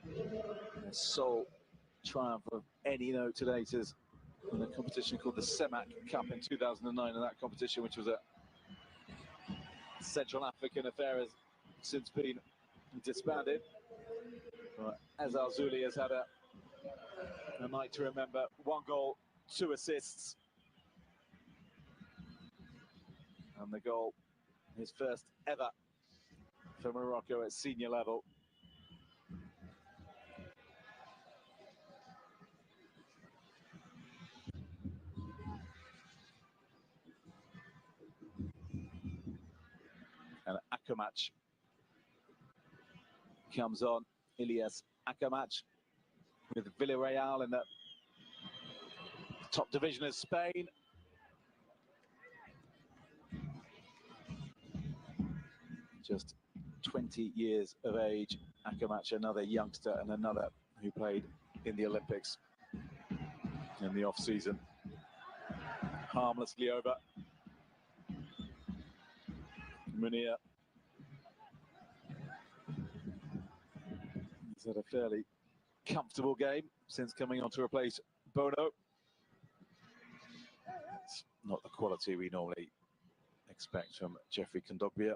Their sole triumph of any note today is in a competition called the CEMAC Cup in 2009, and that competition, which was a Central African affair, has since been disbanded. But Azar Zuli has had a night to remember. 1 goal, 2 assists. And the goal, his first ever for Morocco at senior level. And Akamach comes on. Ilyas Akamach with Villarreal in the top division of Spain. Just 20 years of age, Akamatch, another youngster and another who played in the Olympics in the off-season. Harmlessly over. Munir. He's had a fairly comfortable game since coming on to replace Bono. It's not the quality we normally expect from Geoffrey Kondogbia.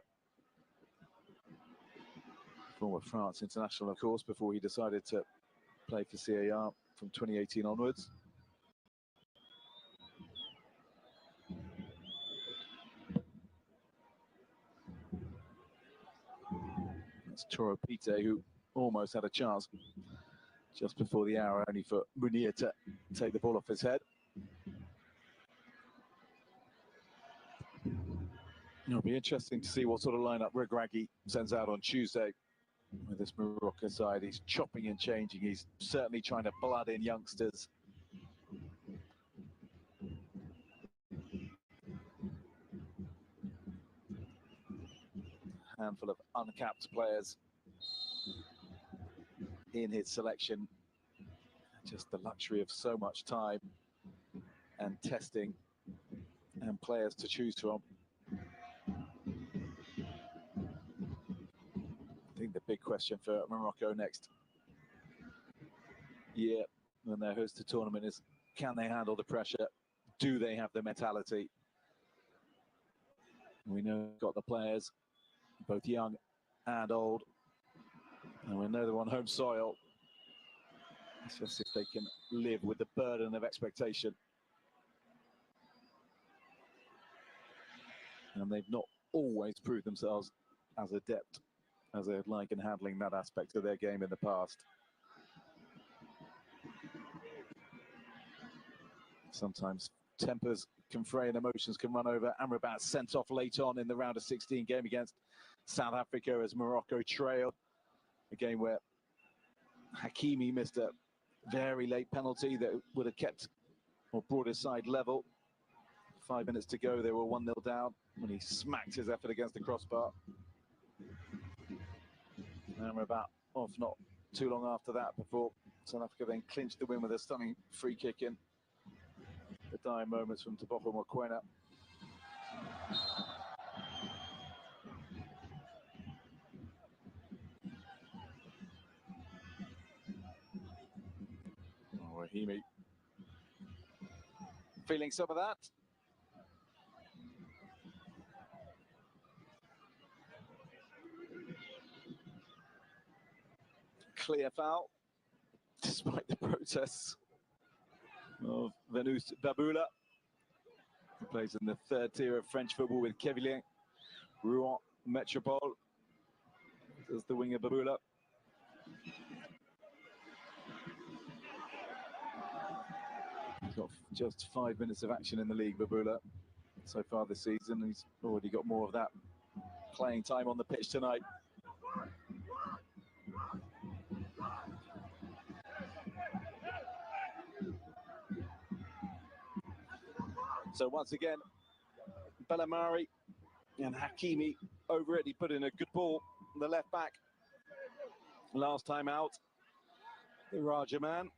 Former France international, of course, before he decided to play for CAR from 2018 onwards. It's Toro Pite who almost had a chance just before the hour, only for Munir to take the ball off his head. It'll be interesting to see what sort of lineup Regragui sends out on Tuesday with this Morocco side. He's chopping and changing. He's certainly trying to blood in youngsters. A handful of uncapped players in his selection. Just the luxury of so much time and testing and players to choose from. I think the big question for Morocco next year when they host the tournament is, can they handle the pressure? Do they have the mentality? We know they've got the players, both young and old, and we know they're on home soil. It's just if they can live with the burden of expectation. And they've not always proved themselves as adept as they'd like in handling that aspect of their game in the past. Sometimes tempers can fray and emotions can run over. Amrabat sent off late on in the round of 16 game against South Africa as Morocco trailed. A game where Hakimi missed a very late penalty that would have kept or brought his side level. 5 minutes to go, they were 1-0 down when he smacked his effort against the crossbar. Amrabat off not too long after that before South Africa then clinched the win with a stunning free kick in the dying moments from Teboho Mokoena. Oh, Rahimi feeling some of that. Clear foul, despite the protests of Venus Baboula, who plays in the third tier of French football with Quevilly, Rouen Metropole. There's the winger Baboula. He's got just 5 minutes of action in the league, Baboula, so far this season. He's already got more of that playing time on the pitch tonight. So once again, Bellamari and Hakimi over it. He put in a good ball, the left back. Last time out, the Raja man.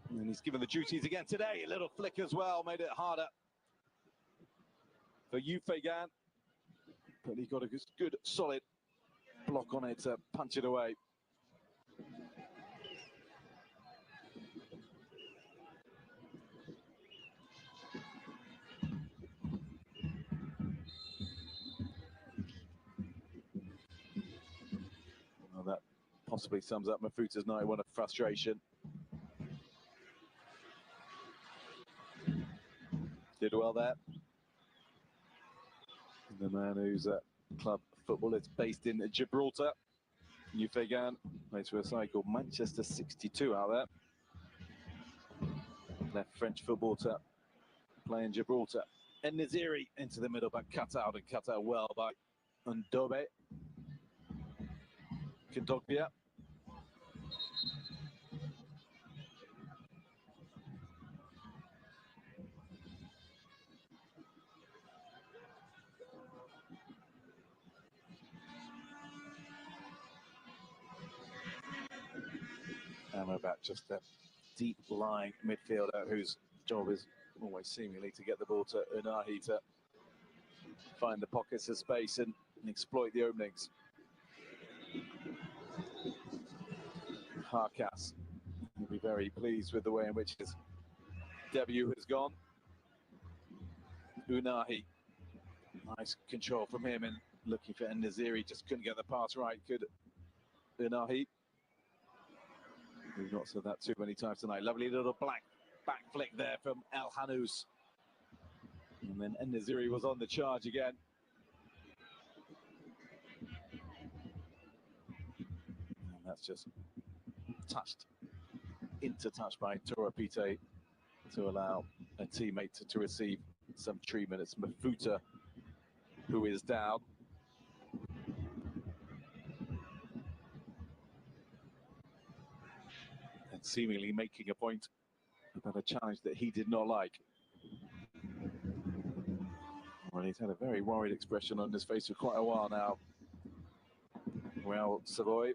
And he's given the duties again today. A little flick as well, made it harder for Ufegan. But he got a good, solid block on it to punch it away. Well, that possibly sums up Mafuta's night, one of frustration. Did well there. The man who's at club football, it's based in Gibraltar. Ufegan plays for a side called Manchester 62 out there. Left French football to play in Gibraltar. And Naziri into the middle, but cut out well by Ndobe. Kondogbia. Amrabat, just a deep-lying midfielder whose job is always seemingly to get the ball to Unahi to find the pockets of space and exploit the openings. Harkas will be very pleased with the way in which his debut has gone. Unahi, nice control from him and looking for Naziri, just couldn't get the pass right, could Unahi. We've not said that too many times tonight. Lovely little back flick there from El Hanous. And then Naziri was on the charge again. And that's just into touch by Torapite to allow a teammate to receive some treatment. It's Mafuta who is down. And seemingly making a point about a challenge that he did not like. Well, he's had a very worried expression on his face for quite a while now. Well, Savoy.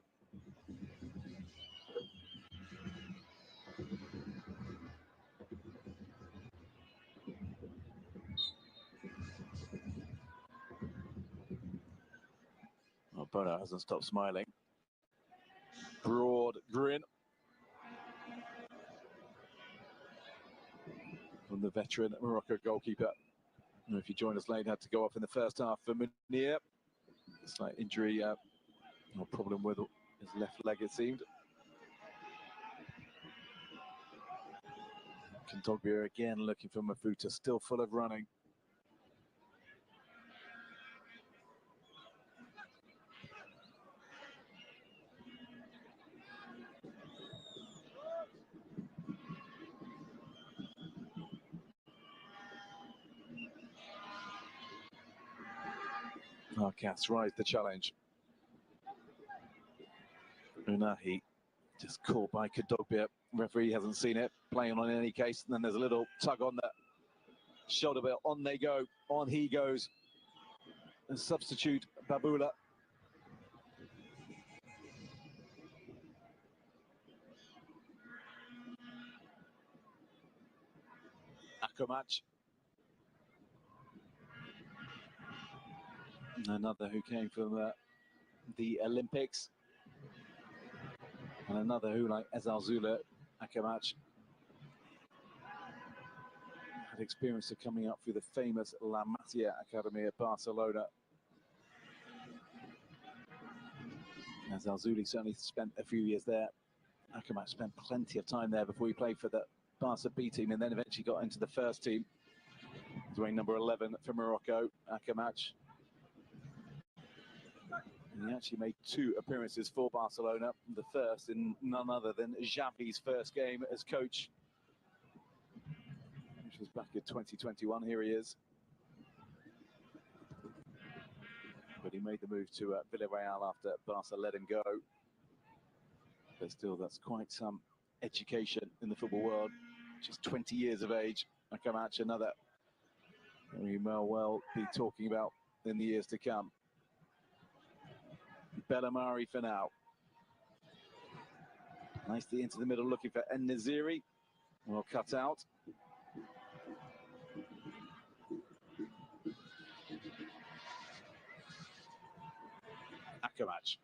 Well, Bono hasn't stopped smiling. Broad grin from the veteran Morocco goalkeeper. And if you join us late, had to go off in the first half for Munir. Slight injury, no problem with his left leg, it seemed. Kondogbia again looking for Mafuta, still full of running. Cats rise the challenge. Unahi just caught by Kondogbia. Referee hasn't seen it, playing on in any case. And then there's a little tug on the shoulder belt. On they go, on he goes. And substitute Babula. Akomach. Another who came from the Olympics. And another who, like Ezarzula Akomach, had experience of coming up through the famous La Masia Academy at Barcelona. Ezarzuli certainly spent a few years there. Akomach spent plenty of time there before he played for the Barca B team and then eventually got into the first team. He's wearing number 11 for Morocco, Akomach. And he actually made 2 appearances for Barcelona, the first in none other than Xavi's first game as coach, which was back in 2021. Here he is. But he made the move to Villarreal after Barca let him go. But still, that's quite some education in the football world. Just 20 years of age. Akomach, another we may well be talking about in the years to come. Bellamari for now. Nicely into the middle, looking for Naziri. Well cut out. Akomach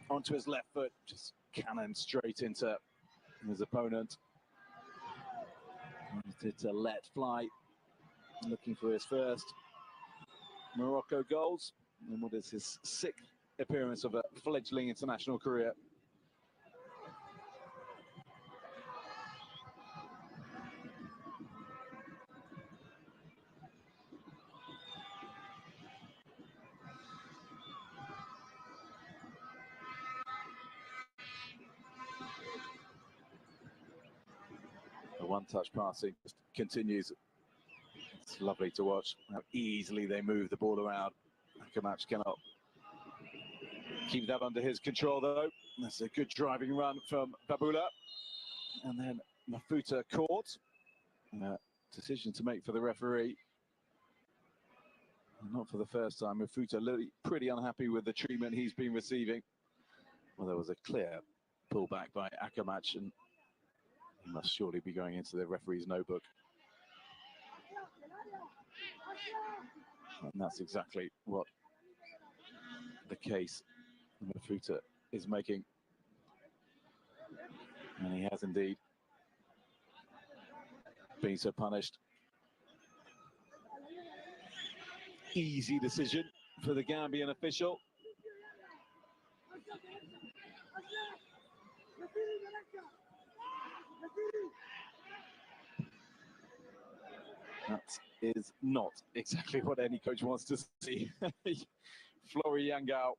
onto his left foot, just cannon straight into his opponent. Wanted to let fly, looking for his first Morocco goals. And what is his 6th appearance of a fledgling international career. The one-touch passing just continues. It's lovely to watch how easily they move the ball around. Akomach cannot keep that under his control, though. That's a good driving run from Babula. And then Mafuta caught. Decision to make for the referee. Not for the first time. Mafuta pretty unhappy with the treatment he's been receiving. Well, there was a clear pull back by Akamatch, and he must surely be going into the referee's notebook. And that's exactly what the case Mafuta is making. And he has indeed been so punished. Easy decision for the Gambian official. That is not exactly what any coach wants to see. Flory Yangao,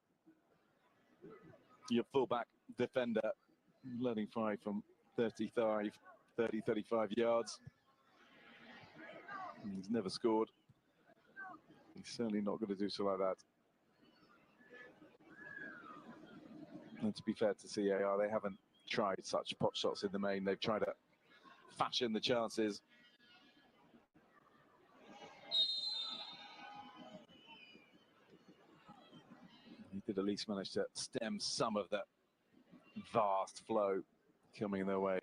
your fullback defender, letting fly from 35 yards. He's never scored. He's certainly not going to do so like that. And to be fair to CAR, they haven't tried such pot shots in the main. They've tried to fashion the chances. He did at least manage to stem some of that vast flow coming their way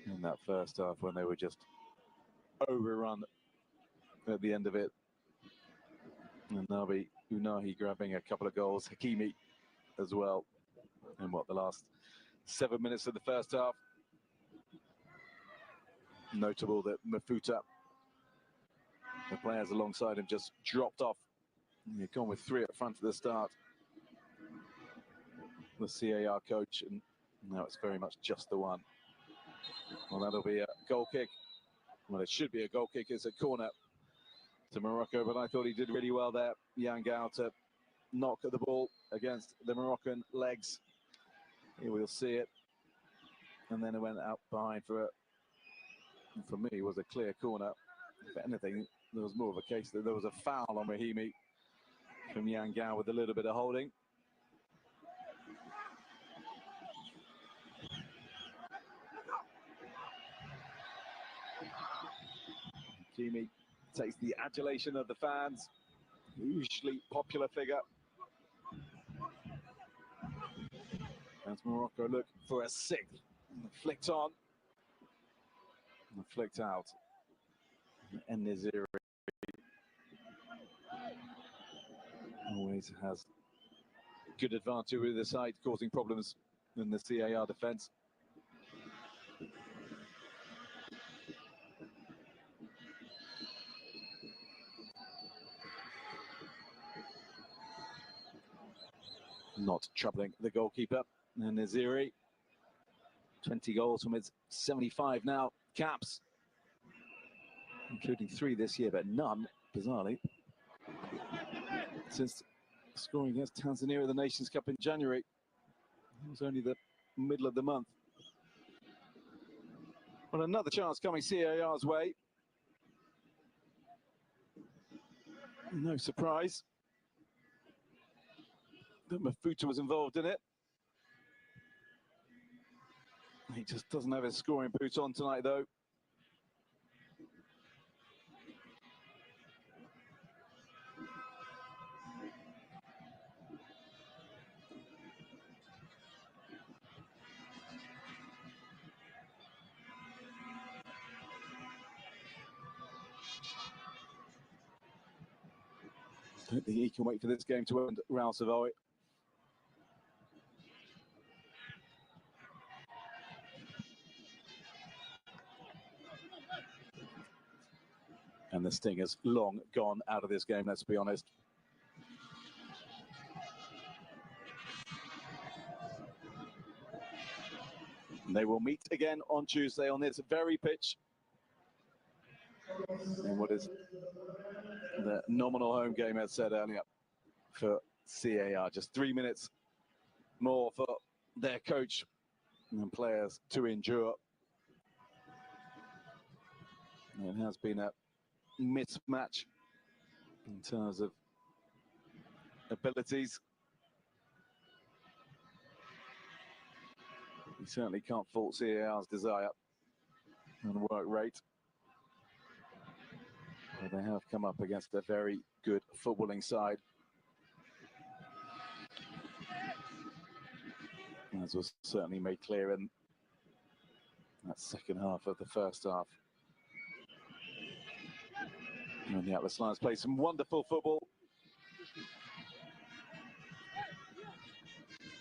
in that first half when they were just overrun at the end of it. And Nabi Unahi grabbing a couple of goals, Hakimi as well in the last 7 minutes of the first half. Notable that Mafuta, the players alongside him, just dropped off. He'd gone with 3 up front at the start, the CAR coach, and now it's very much just the one. Well, that'll be a goal kick. Well, it should be a goal kick. It's a corner to Morocco, but I thought he did really well there, Yangao, to knock at the ball against the Moroccan legs. Here we'll see it. And then it went out behind for me, it was a clear corner. If anything, there was more of a case that there was a foul on Rahimi from Yangao with a little bit of holding. Hakimi takes the adulation of the fans, usually popular figure. As Morocco look for a 6th. Flicked on. And flicked out. And Naziri always has good advantage with the side, causing problems in the CAR defence. Not troubling the goalkeeper. And Naziri, 20 goals from his 75 now caps, including 3 this year, but none, bizarrely, since scoring against Tanzania at the Nations Cup in January. It was only the middle of the month. Well, another chance coming CAR's way. No surprise that Mafuta was involved in it. He just doesn't have his scoring boots on tonight, though. I don't think he can wait for this game to end, Raul Savoy. And the sting has long gone out of this game, let's be honest. And they will meet again on Tuesday on this very pitch, in what is the nominal home game, as said earlier, for CAR. Just 3 minutes more for their coach and players to endure. It has been a mismatch in terms of abilities. We certainly can't fault CAR's desire and work rate. But they have come up against a very good footballing side. as was certainly made clear in that second half of the first half. And the Atlas Lions play some wonderful football.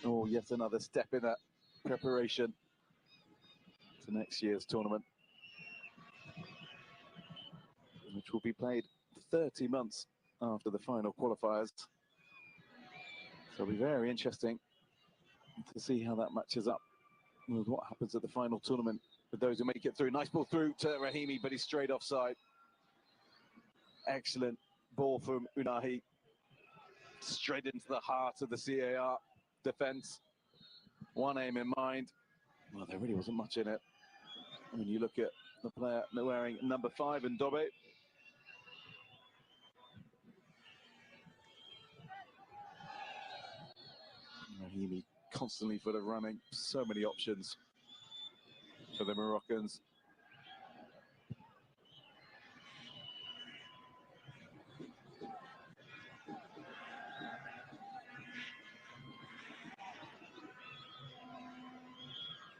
Oh, yet another step in that preparation to next year's tournament, which will be played 30 months after the final qualifiers. So it'll be very interesting to see how that matches up with what happens at the final tournament with those who make it through. Nice ball through to Rahimi, but he's straight offside. Excellent ball from Unahi, straight into the heart of the CAR defence. One aim in mind. Well, there really wasn't much in it when you look at the player wearing number 5 in Dobe. Rahimi constantly for the running, so many options for the Moroccans.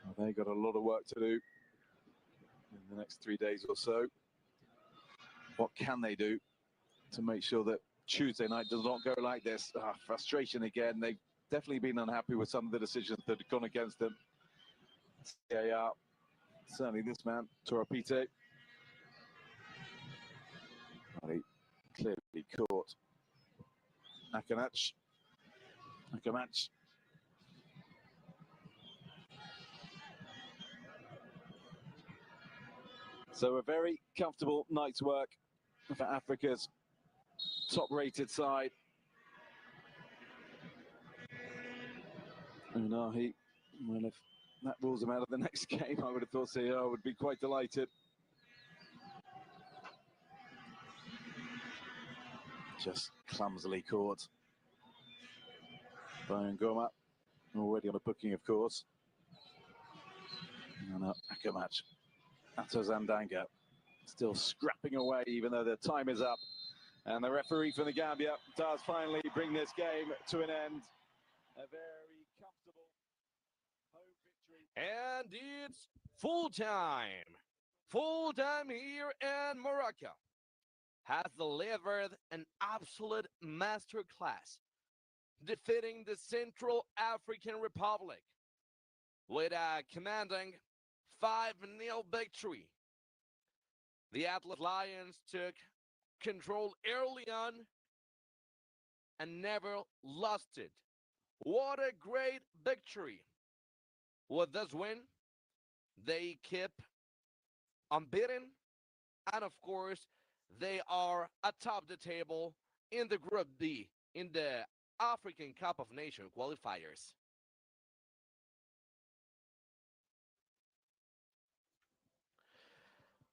Well, they got a lot of work to do in the next 3 days or so. What can they do to make sure that Tuesday night does not go like this? Frustration again. They've definitely been unhappy with some of the decisions that have gone against them. Yeah, certainly this man, Torapite. Well, he clearly caught Akanach. So a very comfortable night's work for Africa's top-rated side. Unahi, well, if that rules him out of the next game, I would have thought CR would be quite delighted. Just clumsily caught by Ngoma, already on a booking, of course. And Akamach, Atozandanga, still scrapping away, even though the time is up. And the referee from the Gambia does finally bring this game to an end. A very comfortable home victory. And it's full time. Full time here in Morocco. Has delivered an absolute masterclass, defeating the Central African Republic with a commanding 5-0 victory. The Atlas Lions took control early on and never lost it. What a great victory. With this win, they keep unbeaten, and of course, they are atop the table in the Group D in the African Cup of Nations qualifiers.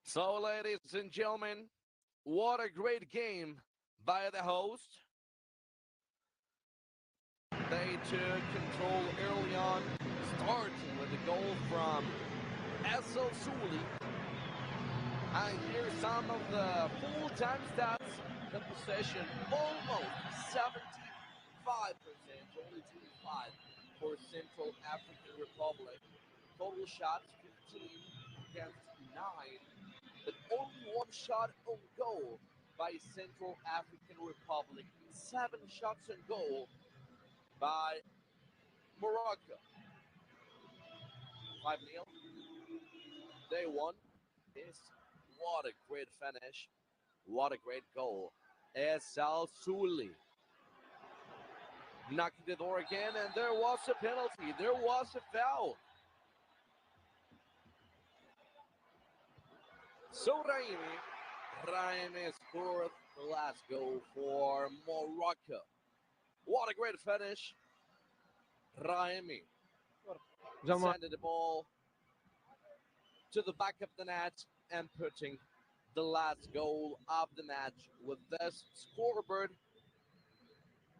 So, ladies and gentlemen, what a great game by the host. They took control early on, starting with a goal from Essel Souli. And here's some of the full-time stats. The possession almost 75%, only 25 for Central African Republic. Total shots 15 against 9, but only 1 shot on goal by Central African Republic. 7 shots on goal by Morocco. 5-0. They won. What a great finish. What a great goal. Essel Souli knocking the door again, and there was a penalty. There was a foul. So Rahimi scored the last goal for Morocco. What a great finish. Rahimi sending the ball to the back of the net and putting the last goal of the match. With this scoreboard,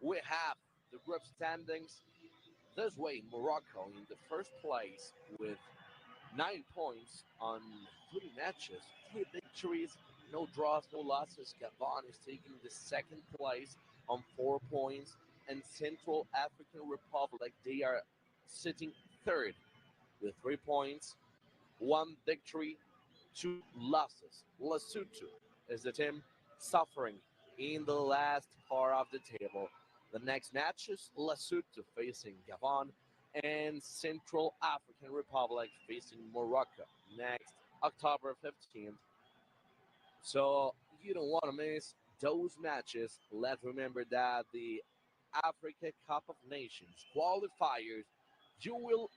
we have the group standings this way. Morocco in the first place with 9 points on 3 matches, 3 victories, no draws, no losses. Gabon is taking the second place on 4 points, and Central African Republic, they are sitting third with 3 points, 1 victory, 2 losses. Lesotho is the team suffering in the last part of the table. The next match is Lesotho facing Gabon and Central African Republic facing Morocco next October 15th. So you don't want to miss those matches. Let's remember that the Africa Cup of Nations qualifiers, you will